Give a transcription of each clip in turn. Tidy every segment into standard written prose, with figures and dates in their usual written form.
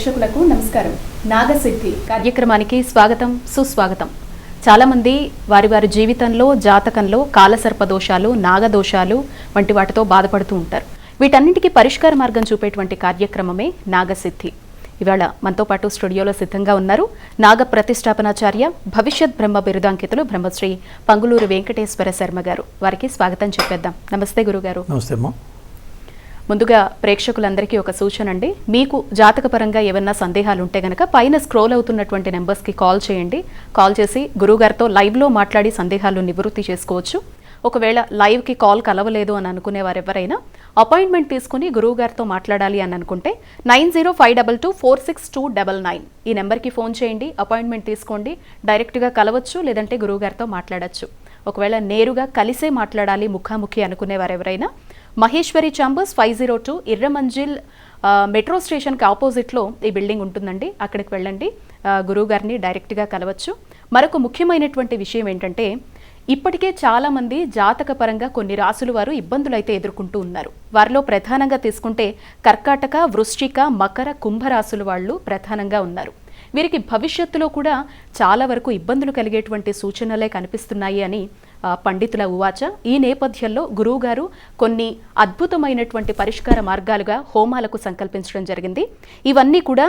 ప్రేక్షకులకు నమస్కారం. నాగసిద్ధి కార్యక్రమానికి స్వాగతం, సుస్వాగతం. చాలామంది వారి జీవితంలో జాతకంలో కాలసర్పదోషాలు, నాగదోషాలు వంటి వాటితో బాధపడుతూ ఉంటారు. వీటన్నింటికీ పరిష్కార మార్గం చూపేటువంటి కార్యక్రమమే నాగసిద్ధి. ఇవాళ మనతో పాటు స్టూడియోలో సిద్ధంగా ఉన్నారు నాగ ప్రతిష్టాపనాచార్య, భవిష్యత్ బ్రహ్మ బిరుదాంకితులు బ్రహ్మశ్రీ పంగులూరు వెంకటేశ్వర శర్మ గారు. వారికి స్వాగతం చెప్పేద్దాం. నమస్తే గురుగారు. నమస్తే అమ్మా. ముందుగా ప్రేక్షకులందరికీ ఒక సూచన అండి. మీకు జాతకపరంగా ఏమన్నా సందేహాలు ఉంటే గనక పైన స్క్రోల్ అవుతున్నటువంటి నెంబర్స్కి కాల్ చేయండి. కాల్ చేసి గురువుగారితో లైవ్లో మాట్లాడి సందేహాలు నివృత్తి చేసుకోవచ్చు. ఒకవేళ లైవ్కి కాల్ కలవలేదు అని అనుకునే వారు ఎవరైనా అపాయింట్మెంట్ తీసుకుని గురువుగారితో మాట్లాడాలి అని అనుకుంటే 9052246299 ఈ నెంబర్కి ఫోన్ చేయండి. అపాయింట్మెంట్ తీసుకోండి. డైరెక్ట్గా కలవచ్చు, లేదంటే గురువుగారితో మాట్లాడచ్చు. ఒకవేళ నేరుగా కలిసే మాట్లాడాలి ముఖాముఖి అనుకునే వారు ఎవరైనా మహేశ్వరి ఛాంబర్స్ 502 ఇర్రమంజిల్ మెట్రో స్టేషన్కి ఆపోజిట్లో ఈ బిల్డింగ్ ఉంటుందండి. అక్కడికి వెళ్ళండి, గురువుగారిని డైరెక్ట్గా కలవచ్చు. మరొక ముఖ్యమైనటువంటి విషయం ఏంటంటే, ఇప్పటికే చాలామంది జాతక పరంగా కొన్ని రాసుల వారు ఇబ్బందులు అయితే ఎదుర్కొంటూ ఉన్నారు. వారిలో ప్రధానంగా తీసుకుంటే కర్కాటక, వృశ్చిక, మకర, కుంభ రాసుల వాళ్ళు ప్రధానంగా ఉన్నారు. వీరికి భవిష్యత్తులో కూడా చాలా వరకు ఇబ్బందులు కలిగేటువంటి సూచనలే కనిపిస్తున్నాయి అని పండితుల ఉవాచ. ఈ నేపథ్యంలో గురువుగారు కొన్ని అద్భుతమైనటువంటి పరిష్కార మార్గాలుగా హోమాలకు సంకల్పించడం జరిగింది. ఇవన్నీ కూడా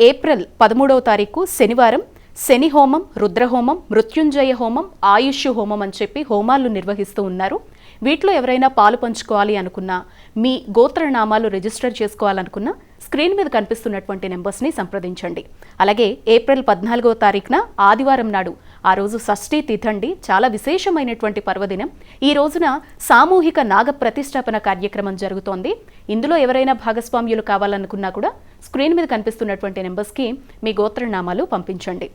ఏప్రిల్ 13వ తారీఖు శనివారం శని హోమం, రుద్రహోమం, మృత్యుంజయ హోమం, ఆయుష్ హోమం అని చెప్పి హోమాలు నిర్వహిస్తూ ఉన్నారు. వీటిలో ఎవరైనా పాలు పంచుకోవాలి అనుకున్నా, మీ గోత్రనామాలు రిజిస్టర్ చేసుకోవాలనుకున్నా స్క్రీన్ మీద కనిపిస్తున్నటువంటి నెంబర్స్ని సంప్రదించండి. అలాగే ఏప్రిల్ 14వ తారీఖున ఆదివారం నాడు, ఆ రోజు షష్ఠీ తిథండి, చాలా విశేషమైనటువంటి పర్వదినం. ఈ రోజున సామూహిక నాగ ప్రతిష్టాపన కార్యక్రమం జరుగుతోంది. ఇందులో ఎవరైనా భాగస్వామ్యులు కావాలనుకున్నా కూడా స్క్రీన్ మీద కనిపిస్తున్నటువంటి నెంబర్స్కి మీ గోత్రనామాలు పంపించండి.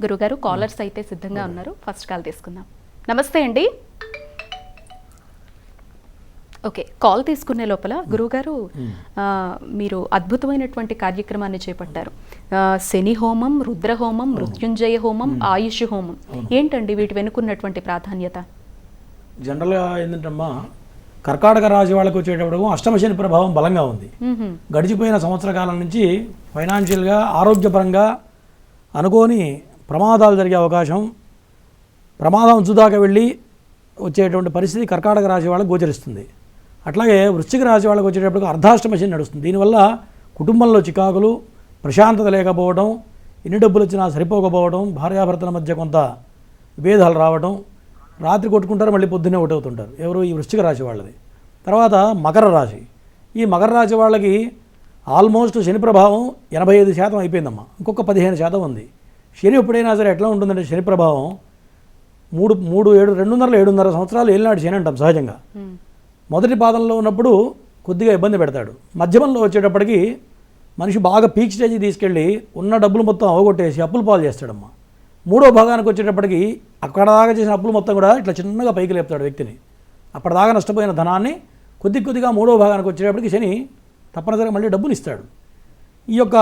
గురుగారు, కాలర్స్ అయితే సిద్ధంగా ఉన్నారు. ఫస్ట్ కాల్ తీసుకుందాం. నమస్తే అండి. ఓకే, కాల్ తీసుకునే లోపల గురువుగారు, మీరు అద్భుతమైనటువంటి కార్యక్రమాన్ని చేపట్టారు. శని హోమం, రుద్రహోమం, మృత్యుంజయ హోమం, ఆయుష్ హోమం. ఏంటండి వీటి వెనుకున్నటువంటి ప్రాధాన్యత? జనరల్గా ఏంటంటమ్మా, కర్కాటక రాశి వాళ్ళకి వచ్చేటప్పుడు అష్టమశని ప్రభావం బలంగా ఉంది. గడిచిపోయిన సంవత్సర కాలం నుంచి ఫైనాన్షియల్గా, ఆరోగ్యపరంగా అనుకోని ప్రమాదాలు జరిగే అవకాశం, ప్రమాదం అంచుదాకా వెళ్ళి వచ్చేటువంటి పరిస్థితి కర్కాటక రాశి వాళ్ళకి గోచరిస్తుంది. అట్లాగే వృశ్చిక రాశి వాళ్ళకి వచ్చేటప్పటికి అర్ధాష్టమశని నడుస్తుంది. దీనివల్ల కుటుంబంలో చికాకులు, ప్రశాంతత లేకపోవడం, ఎన్ని డబ్బులు వచ్చినా సరిపోకపోవడం, భార్యాభర్తల మధ్య కొంత విభేదాలు రావడం, రాత్రి కొట్టుకుంటారు, మళ్ళీ పొద్దున్నే ఒకటవుతుంటారు. ఎవరు? ఈ వృశ్చిక రాశి వాళ్ళది. తర్వాత మకర రాశి. ఈ మకర రాశి వాళ్ళకి ఆల్మోస్ట్ శని ప్రభావం 85% అయిపోయిందమ్మా. ఇంకొక 15% ఉంది. శని ఎప్పుడైనా సరే ఎట్లా ఉంటుందంటే, శని ప్రభావం 2.5 సంవత్సరాలు ఏలినాడు శని అంటాం సహజంగా. మొదటి పాదంలో ఉన్నప్పుడు కొద్దిగా ఇబ్బంది పెడతాడు. మధ్యమంలో వచ్చేటప్పటికి మనిషి బాగా పీక్ స్టేజ్కి తీసుకెళ్ళి ఉన్న డబ్బులు మొత్తం అవగొట్టేసి అప్పులు పాలు చేస్తాడమ్మా. మూడో భాగానికి వచ్చేటప్పటికి అక్కడ దాకా చేసిన అప్పులు మొత్తం కూడా ఇట్లా చిన్నగా పైకి లేపుతాడు వ్యక్తిని. అప్పటిదాకా నష్టపోయిన ధనాన్ని కొద్దిగా మూడో భాగానికి వచ్చేటప్పటికి శని తప్పనిసరిగా మళ్ళీ డబ్బులు ఇస్తాడు. ఈ యొక్క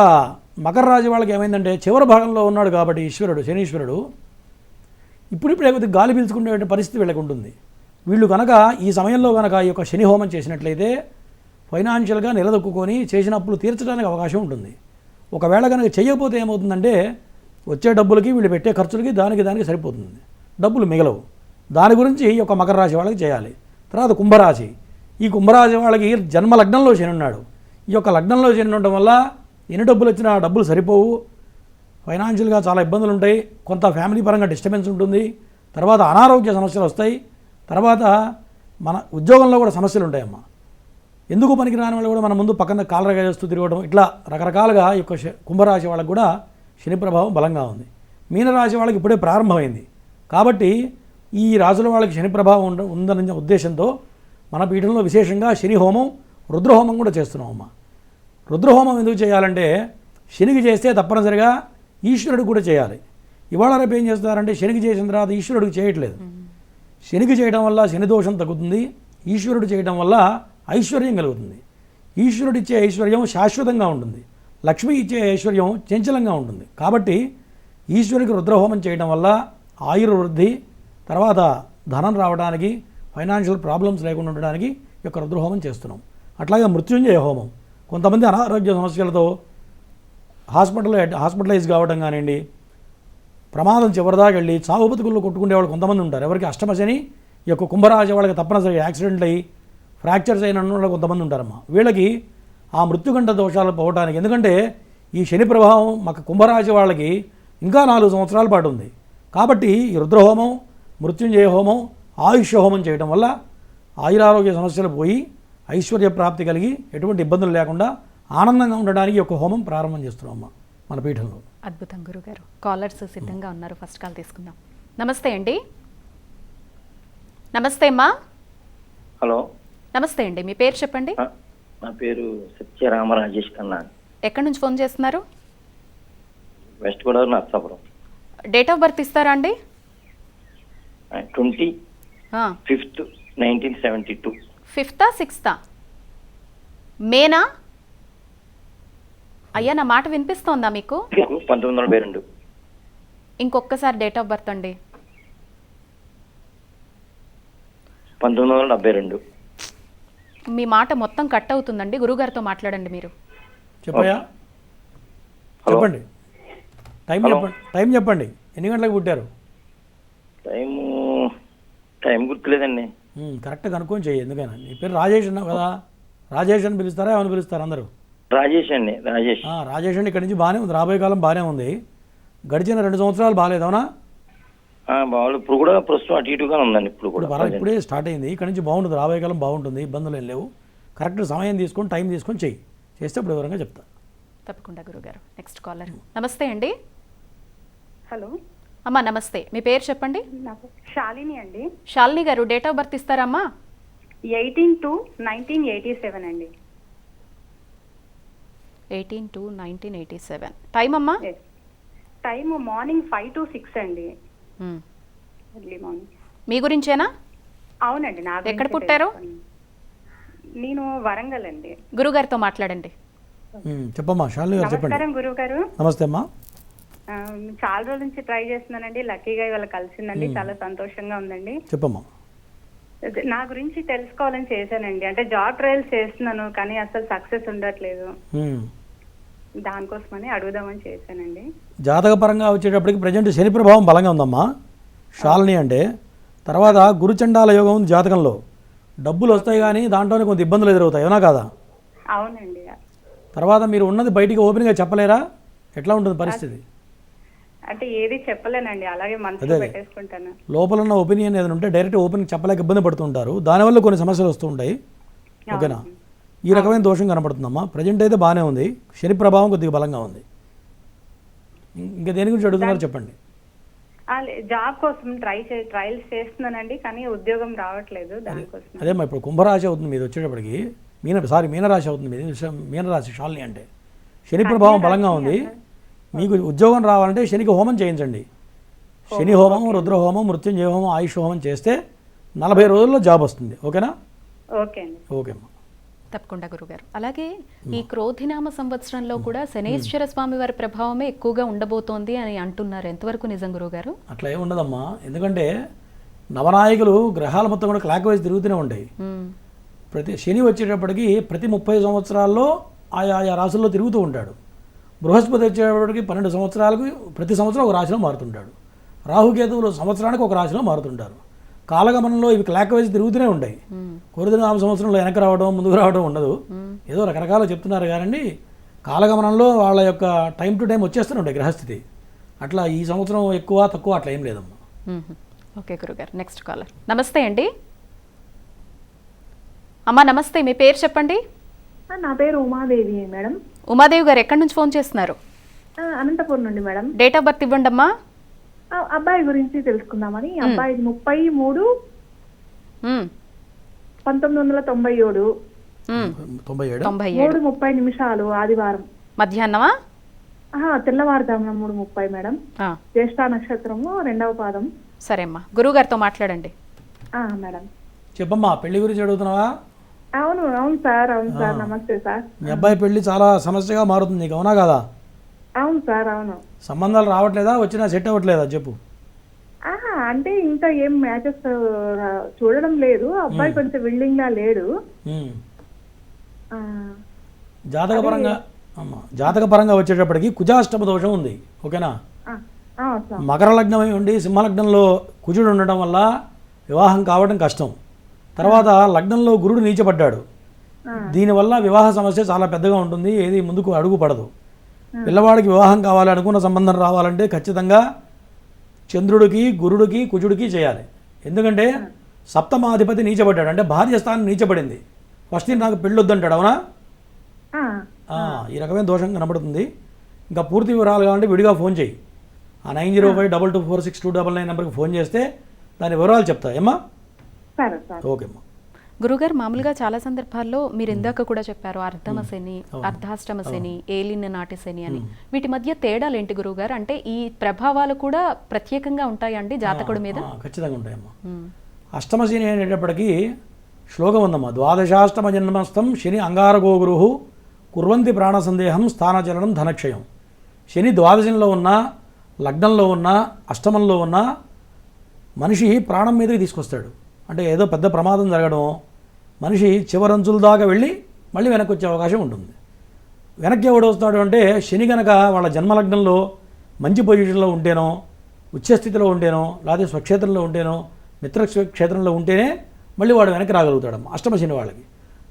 మకర రాశి వాళ్ళకి ఏమైందంటే, చివరి భాగంలో ఉన్నాడు కాబట్టి ఈశ్వరుడు, శనీశ్వరుడు ఇప్పుడిప్పుడే కొద్దిగా గాలి పీల్చుకునే పరిస్థితి వీళ్ళకి ఉంటుంది. వీళ్ళు కనుక ఈ సమయంలో కనుక ఈ యొక్క శని హోమం చేసినట్లయితే ఫైనాన్షియల్గా నిలదొక్కుని చేసిన అప్పులు తీర్చడానికి అవకాశం ఉంటుంది. ఒకవేళ కనుక చేయకపోతే ఏమవుతుందంటే, వచ్చే డబ్బులకి వీళ్ళు పెట్టే ఖర్చులకి దానికి సరిపోతుంది, డబ్బులు మిగలవు. దాని గురించి ఈ యొక్క మకర రాశి వాళ్ళకి చేయాలి. తర్వాత కుంభరాశి. ఈ కుంభరాశి వాళ్ళకి జన్మ లగ్నంలో శని ఉన్నాడు. ఈ యొక్క లగ్నంలో శని ఉండడం వల్ల ఎన్ని డబ్బులు వచ్చినా డబ్బులు సరిపోవు, ఫైనాన్షియల్గా చాలా ఇబ్బందులు ఉంటాయి, కొంత ఫ్యామిలీ పరంగా డిస్టర్బెన్స్ ఉంటుంది, తర్వాత అనారోగ్య సమస్యలు వస్తాయి, తర్వాత మన ఉద్యోగంలో కూడా సమస్యలు ఉంటాయమ్మా. ఎందుకు పనికి రాని వాళ్ళు కూడా మన ముందు పక్కన కాలరగా చేస్తూ తిరగడం, ఇట్లా రకరకాలుగా ఈ యొక్క కుంభరాశి వాళ్ళకి కూడా శని ప్రభావం బలంగా ఉంది. మీనరాశి వాళ్ళకి ఇప్పుడే ప్రారంభమైంది కాబట్టి ఈ రాశుల వాళ్ళకి శని ప్రభావం ఉందనే ఉద్దేశంతో మన పీఠంలో విశేషంగా శని హోమం, రుద్రహోమం కూడా చేస్తున్నామమ్మా. రుద్రహోమం ఎందుకు చేయాలంటే, శనికి చేస్తే తప్పనిసరిగా ఈశ్వరుడు కూడా చేయాలి. ఇవాళ రేపు ఏం చేస్తారంటే, శనికి చేసిన తర్వాత ఈశ్వరుడికి చేయట్లేదు. శనికి చేయడం వల్ల శని దోషం తగ్గుతుంది, ఈశ్వరుడు చేయడం వల్ల ఐశ్వర్యం కలుగుతుంది. ఈశ్వరుడు ఇచ్చే ఐశ్వర్యం శాశ్వతంగా ఉంటుంది, లక్ష్మి ఇచ్చే ఐశ్వర్యం చంచలంగా ఉంటుంది. కాబట్టి ఈశ్వరుడికి రుద్రహోమం చేయడం వల్ల ఆయుర్వృద్ధి, తర్వాత ధనం రావడానికి, ఫైనాన్షియల్ ప్రాబ్లమ్స్ లేకుండా ఉండడానికి ఈ యొక్క రుద్రహోమం చేస్తున్నాం. అట్లాగే మృత్యుంజయ హోమం. కొంతమంది అనారోగ్య సమస్యలతో హాస్పిటలైజ్ కావడం కానివ్వండి, ప్రమాదం చివరిదాకా వెళ్ళి చావు బతుకుల్లో కొట్టుకునే వాళ్ళు కొంతమంది ఉంటారు. ఎవరికి అష్టమశని ఈ యొక్క కుంభరాశి వాళ్ళకి తప్పనిసరిగా యాక్సిడెంట్లు అయ్యి ఫ్రాక్చర్స్ అయిన వాళ్ళు కొంతమంది ఉంటారమ్మా. వీళ్ళకి ఆ మృత్యుగంట దోషాలు పోవడానికి, ఎందుకంటే ఈ శని ప్రభావం మాకు కుంభరాశి వాళ్ళకి ఇంకా 4 సంవత్సరాల పాటు ఉంది. కాబట్టి ఈ రుద్రహోమం, మృత్యుంజయ హోమం, ఆయుష్య హోమం చేయడం వల్ల ఆయురారోగ్య సమస్యలు పోయి ఐశ్వర్య ప్రాప్తి కలిగి ఎటువంటి ఇబ్బందులు లేకుండా ఆనందంగా ఉండడానికి ఈ యొక్క హోమం ప్రారంభం చేస్తున్నాం అమ్మ మన పీఠంలో. అద్భుతం గురుగారు. కాలర్స్ సిద్ధంగా ఉన్నారు, ఫస్ట్ కాల్ తీసుకుందాం. నమస్తే అండి. నమస్తే అమ్మా. హలో, నమస్తే అండి, మీ పేరు చెప్పండి. నా పేరు సత్యరామ రాజేష్ ఖన్నా. ఎక్కడి నుంచి ఫోన్ చేస్తున్నారు? West Godavari, Narsapuram. Date of birth ఇస్తారా అండి? 25th 1972. 5th 6th మేనా? అయ్యా, నా మాట వినిపిస్తోందా మీకు? 1972. ఇంకొకసారి డేట్ ఆఫ్ బర్త్ అండి. 1972. మీ మాట మొత్తం కట్ అవుతుందండి. గురుగారితో మాట్లాడండి మీరు. చెప్పయ్యా, హలో. చెప్పండి. టైం చెప్పండి. ఎన్ని గంటలకు పుట్టారు? టైం గుర్తులేదండి. కరెక్ట్గా కనుక్కొని చెయ్యి. ఎందుకైనా నీ పేరు రాజేష్ అన్నావు కదా, రాజేష్ అని పిలుస్తారా, ఏమని పిలుస్తారు అందరూ? రాజేష్ అండి, రాజేష్. రాజేష్ అండి. ఇక్కడి నుంచి బాగానే ఉంది, రాబోయే కాలం బాగానే ఉంది. గడిచిన 2 సంవత్సరాలు బాగాలేదవునా? బాగుంది. ఇప్పుడు కూడా ప్రస్తుతం అటు ఇటుగానే ఉందండి. ఇప్పుడు కూడా ఇప్పుడే స్టార్ట్ అయింది. ఇక్కడ నుంచి బాగుంటుంది, రాబోయే కాలం బాగుంటుంది, ఇబ్బందులు ఏం లేవు. కరెక్ట్ సమయం తీసుకొని టైం తీసుకొని చెయ్యి. చేస్తే ఇప్పుడు వివరంగా చెప్తా. తప్పకుండా గురుగారు. Next caller. నమస్తే అండి. హలో అమ్మా నమస్తే, మీ పేరు చెప్పండి. నాకు శాలిని అండి. శాలిని గారు, డేట్ ఆఫ్ బర్త్ ఇస్తారమ్మా? 18/2/1987 అండి. 18/2/1987. టైం అమ్మా? టైం మార్నింగ్ 5 to 6 అండి. Early morning. మీ గురించేనా? అవునండి. నా ఎక్కడ పుట్టారు? నేను వరంగల్ అండి. గురుగారితో మాట్లాడండి. చెప్పమ్మా శాలిని గారు, చెప్పండి. నమస్కారం గురువు గారు. నమస్తే అమ్మా. చాలా రోజుల నుంచి ట్రై చేస్తున్నానండి. లక్కీగా ఇవాళ కలిసిందండి. చాలా సంతోషంగా ఉందండి. చెప్పమ్మా. నా గురించి తెలుసుకోవాలని చేశానండి. అంటే జాబ్ ట్రయల్స్ చేస్తున్నాను, కానీ అసలు సక్సెస్ ఉండట్లేదు. దానికోసమని అడుగుదామని చేశానండి. జాతక పరంగా వచ్చేటప్పటికి ప్రజెంట్ శని ప్రభావం బలంగా ఉందమ్మా శాలిని అంటే. తర్వాత గురుచండాల యోగం ఉంది జాతకంలో. డబ్బులు వస్తాయి కానీ దాంట్లోనే కొంత ఇబ్బందులు ఎదురవుతాయి, అవునా కాదా? అవునండి. తర్వాత మీరు ఉన్నది బయటికి ఓపెన్గా చెప్పలేరా? ఎట్లా ఉంటుంది పరిస్థితి? అంటే ఏది చెప్పలేనండి, అలాగే మనసులో పెట్టేసుకుంటాను. లోపల ఉన్న ఒపీనియన్ ఏదైనా ఉంటే డైరెక్ట్ ఓపెన్ చెప్పలేక ఇబ్బంది పడుతుంటారు. దానివల్ల కొన్ని సమస్యలు వస్తూ ఉంటాయి, ఓకేనా? ఈ రకమైన దోషం కనపడుతుందమ్మా. ప్రజెంట్ అయితే బాగానే ఉంది, శని ప్రభావం కొద్దిగా బలంగా ఉంది. ఇంకా దేని గురించి అడుగుతున్నారు చెప్పండి. జాబ్ కోసం ట్రయల్స్ చేస్తున్నానండి, కానీ ఉద్యోగం రావట్లేదు. దానికోసం అదేమ్మా, ఇప్పుడు కుంభరాశి అవుతుంది మీది వచ్చేటప్పటికి, మీనరాశి అవుతుంది మీది. మీనరాశి శాలిని అంటే శని ప్రభావం బలంగా ఉంది. మీకు ఉద్యోగం రావాలంటే శనికి హోమం చేయించండి. శని హోమం, రుద్రహోమం, మృత్యుంజయ హోమం, ఆయుష్ హోమం చేస్తే 40 రోజుల్లో జాబ్ వస్తుంది, ఓకేనా? ఓకే అండి. ఓకేమ్మా. తప్పకుండా గురుగారు. అలాగే ఈ క్రోధినామ సంవత్సరంలో కూడా శనేశ్వర స్వామి వారి ప్రభావమే ఎక్కువగా ఉండబోతోంది అని అంటున్నారు. ఎంతవరకు నిజం గురుగారు? అట్లా ఏమి ఉండదమ్మా. ఎందుకంటే నవనాయకులు గ్రహాల మొత్తం కూడా క్లాక్ వైజ్ తిరుగుతూనే ఉంటాయి. ప్రతి శని వచ్చేటప్పటికి ప్రతి 30 సంవత్సరాల్లో ఆయా రాశుల్లో తిరుగుతూ ఉంటాడు. బృహస్పతి వచ్చేటప్పటికి 12 సంవత్సరాలకు ప్రతి సంవత్సరం ఒక రాశిలో మారుతుంటాడు. రాహుకేతువులు సంవత్సరానికి ఒక రాశిలో మారుతుంటారు. కాలగమనంలో ఇవి క్లాక్ వైజ్ తిరుగుతూనే ఉంటాయి. కొరిదినామ సంవత్సరంలో వెనక రావడం, ముందుకు రావడం ఉండదు. ఏదో రకరకాల చెప్తున్నారు కానీ కాలగమనంలో వాళ్ళ యొక్క టైం టు టైం వచ్చేస్తూనే ఉంటాయి గ్రహస్థితి. అట్లా ఈ సంవత్సరం ఎక్కువ తక్కువ అట్లా ఏం లేదమ్మా. ఓకే గురుగారు. Next caller. నమస్తే అండి. అమ్మా నమస్తే, మీ పేరు చెప్పండి. నా పేరు ఉమాదేవి మేడం. ఉమాదేవి గారు, ఎక్కడి నుంచి ఫోన్ చేస్తున్నారు? అనంతపురం నుండి మేడం. డేట్ ఆఫ్ బర్త్ ఇవ్వండి అమ్మా. అబ్బాయి గురించి తెలుసుకుందామని. అబ్బాయి 33/1997. 3:30 ఆదివారం మధ్యాహ్నమా? తెల్లవారుదామున 3:30 మేడం. జ్యేష్ఠ నక్షత్రము 2వ పాదం. సరే అమ్మా, గురువు గారితో మాట్లాడండి. మేడం చెప్పమ్మా, పెళ్లి గురించి అడుగుతున్నావా? అవును సార్. అవును సార్. నమస్తే సార్. మీ అబ్బాయి పెళ్లి చాలా సమస్యగా మారుతుంది నీకు, అవునా కదా? అవును సార్. అవును. సంబంధాలు రావట్లేదా? వచ్చినా సెట్ అవ్వట్లేదా చెప్పు? అంటే ఇంకా ఏం మ్యాచెస్ చూడడం లేదు. అబ్బాయి కొంచెం విల్లింగ్ లా లేడు. అమ్మ జాతక పరంగా వచ్చేటప్పటికి కుజాష్టమ దోషం ఉంది, ఓకేనా. సార్. మకర లగ్నం అయి ఉండి సింహలగ్నంలో కుజుడు ఉండడం వల్ల వివాహం కావడం కష్టం. తర్వాత లగ్నంలో గురుడు నీచపడ్డాడు, దీనివల్ల వివాహ సమస్య చాలా పెద్దగా ఉంటుంది, ఏది ముందుకు అడుగు పడదు. పిల్లవాడికి వివాహం కావాలి, అనుకున్న సంబంధం రావాలంటే ఖచ్చితంగా చంద్రుడికి గురుడికి కుజుడికి చేయాలి. ఎందుకంటే సప్తమాధిపతి నీచపడ్డాడు, అంటే భార్య స్థానం నీచపడింది. ఫస్ట్ నాకు పెళ్ళొద్దంటాడు, అవునా. ఈ రకమైన దోషం కనబడుతుంది. ఇంకా పూర్తి వివరాలు కావాలంటే విడిగా ఫోన్ చేయి. ఆ 9052246299 నెంబర్కి ఫోన్ చేస్తే దాని వివరాలు చెప్తా ఏమ్మా. సరే సార్. ఓకే అమ్మా. గురుగారు, మామూలుగా చాలా సందర్భాల్లో మీరు ఇందాక కూడా చెప్పారు అర్ధమ శని, అర్ధాష్టమ శని, ఏలిన నాటి శని అని. వీటి మధ్య తేడాలు ఏంటి గురుగారు? అంటే ఈ ప్రభావాలు కూడా ప్రత్యేకంగా ఉంటాయండి జాతకుడి మీద? ఖచ్చితంగా ఉంటాయమ్మా. అష్టమ శని అనేటప్పటికీ శ్లోకం ఉందమ్మా. ద్వాదశాష్టమ జన్మస్థం శని అంగారగో గురు కుర్వంతి ప్రాణ సందేహం స్థానచలనం ధనక్షయం. శని ద్వాదశంలో ఉన్న, లగ్నంలో ఉన్న, అష్టమంలో ఉన్న మనిషి ప్రాణం మీదకి తీసుకొస్తాడు. అంటే ఏదో పెద్ద ప్రమాదం జరగడం, మనిషి చివరంచుల దాకా వెళ్ళి మళ్ళీ వెనక్కి వచ్చే అవకాశం ఉంటుంది. వెనక్కి ఎవడు వస్తాడు అంటే శని కనుక వాళ్ళ జన్మలగ్నంలో మంచి పొజిషన్లో ఉంటేనో, ఉచ్చస్థితిలో ఉంటేనో, లేకపోతే స్వక్షేత్రంలో ఉంటేనో, మిత్ర క్షేత్రంలో ఉంటేనే మళ్ళీ వాడు వెనక్కి రాగలుగుతాడు అష్టమ శని వాళ్ళకి.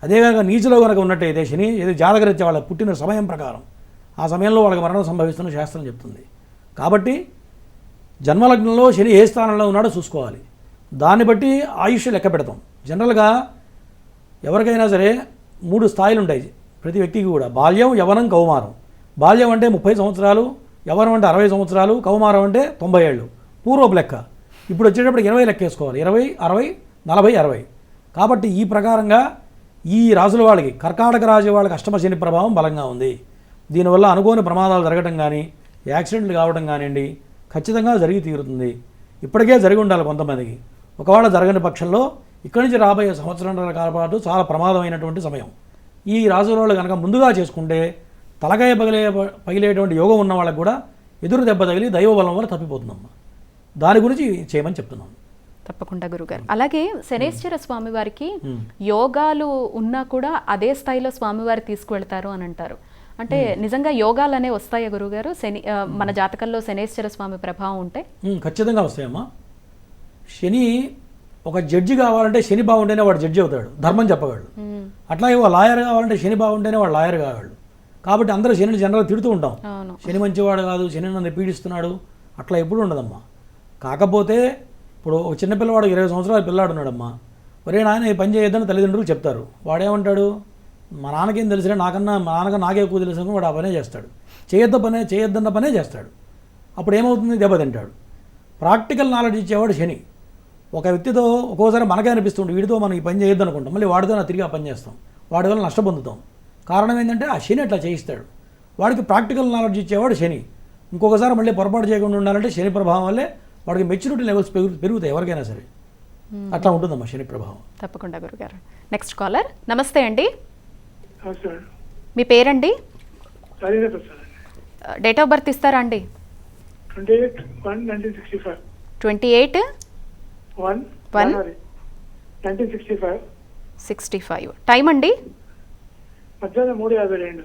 అదేవిధంగా నీచులో కనుక ఉన్నట్టయితే శని ఏదో జాతకరీత్యా వాళ్ళ పుట్టిన సమయం ప్రకారం ఆ సమయంలో వాళ్ళకి మరణం సంభవిస్తున్న శాస్త్రం చెప్తుంది. కాబట్టి జన్మలగ్నంలో శని ఏ స్థానంలో ఉన్నాడో చూసుకోవాలి, దాన్ని బట్టి ఆయుష్ లెక్క పెడతాం. జనరల్గా ఎవరికైనా సరే 3 స్థాయిలు ఉంటాయి ప్రతి వ్యక్తికి కూడా. బాల్యం, యవనం, కౌమారం. బాల్యం అంటే 30 సంవత్సరాలు, యవనం అంటే 60 సంవత్సరాలు, కౌమారం అంటే 90 ఏళ్ళు. పూర్వపు లెక్క. ఇప్పుడు వచ్చేటప్పుడు 20 లెక్క వేసుకోవాలి. 20, 60, 40, 60. కాబట్టి ఈ ప్రకారంగా ఈ రాసుల వాళ్ళకి, కర్కాటక రాశి వాళ్ళకి అష్టమ శని ప్రభావం బలంగా ఉంది. దీనివల్ల అనుకోని ప్రమాదాలు జరగడం కానీ, యాక్సిడెంట్లు కావడం కానివ్వండి, ఖచ్చితంగా జరిగి తీరుతుంది. ఇప్పటికే జరిగి ఉండాలి కొంతమందికి. ఒకవేళ జరగని పక్షంలో ఇక్కడి నుంచి రాబోయే సంవత్సరాల కాల పాటు చాలా ప్రమాదమైనటువంటి సమయం. ఈ రాసుల వాళ్ళు కనుక ముందుగా చేసుకుంటే తలకాయ పగిలేటువంటి యోగం ఉన్న వాళ్ళకి కూడా ఎదురు దెబ్బ తగిలి దైవబలం వల్ల తప్పిపోతుందమ్మా. దాని గురించి చేయమని చెప్తున్నాను. తప్పకుండా గురుగారు. అలాగే శనేశ్వర స్వామి వారికి యోగాలు ఉన్నా కూడా అదే స్థాయిలో స్వామివారి తీసుకువెళ్తారు అని అంటారు. అంటే నిజంగా యోగాలు అనేవి వస్తాయా గురుగారు శని మన జాతకంలో శనేశ్వర స్వామి ప్రభావం ఉంటే? ఖచ్చితంగా వస్తాయమ్మా. శని ఒక జడ్జి కావాలంటే శని బాగుంటేనే వాడు జడ్జి అవుతాడు, ధర్మం చెప్పగలడు. అట్లాగే ఒక లాయర్ కావాలంటే శని బాగుంటేనే వాడు లాయర్ కాగలడు. కాబట్టి అందరూ శనిని జనరల్గా తిడుతూ ఉంటాం, శని మంచివాడు కాదు, శని నన్ను పీడిస్తున్నాడు, అట్లా ఎప్పుడు ఉండదమ్మా. కాకపోతే ఇప్పుడు ఒక చిన్నపిల్లవాడు 20 సంవత్సరాల పిల్లాడు ఉన్నాడమ్మా, ఒరే నాయన ఈ పని చేయొద్దని తల్లిదండ్రులు చెప్తారు. వాడేమంటాడు, మా నాన్నకేం తెలిసినా నాకన్నా మా నాన్నగా నాకే ఎక్కువ తెలిసిన వాడు ఆ పనే చేస్తాడు, చేయొద్దన్న పనే చేస్తాడు. అప్పుడు ఏమవుతుంది, దెబ్బతింటాడు. ప్రాక్టికల్ నాలెడ్జ్ ఇచ్చేవాడు శని. ఒక వ్యక్తితో ఒక్కోసారి మనకే అనిపిస్తుంది వీడితో మనం ఈ పని చేయొద్దు అనుకుంటాం, మళ్ళీ వాడితో తిరిగి ఆ పని చేస్తాం, వాడి వల్ల నష్టపొందుతాం. కారణం ఏంటంటే ఆ శని అట్లా చేయిస్తాడు. వాడికి ప్రాక్టికల్ నాలెడ్జ్ ఇచ్చేవాడు శని. ఇంకొకసారి మళ్ళీ పొరపాటు చేయకుండా ఉండాలంటే శని ప్రభావం వల్లే వాడికి మెచ్యూరిటీ లెవెల్స్ పెరుగుతాయి ఎవరికైనా సరే. అట్లా ఉంటుందమ్మా శని ప్రభావం. తప్పకుండా గురుగారు. Next caller. నమస్తే అండి, మీ పేరండి, డేట్ ఆఫ్ బర్త్ ఇస్తారా అండి? 28/1/1965. టైం అండి? మధ్యాహ్నం 3:52.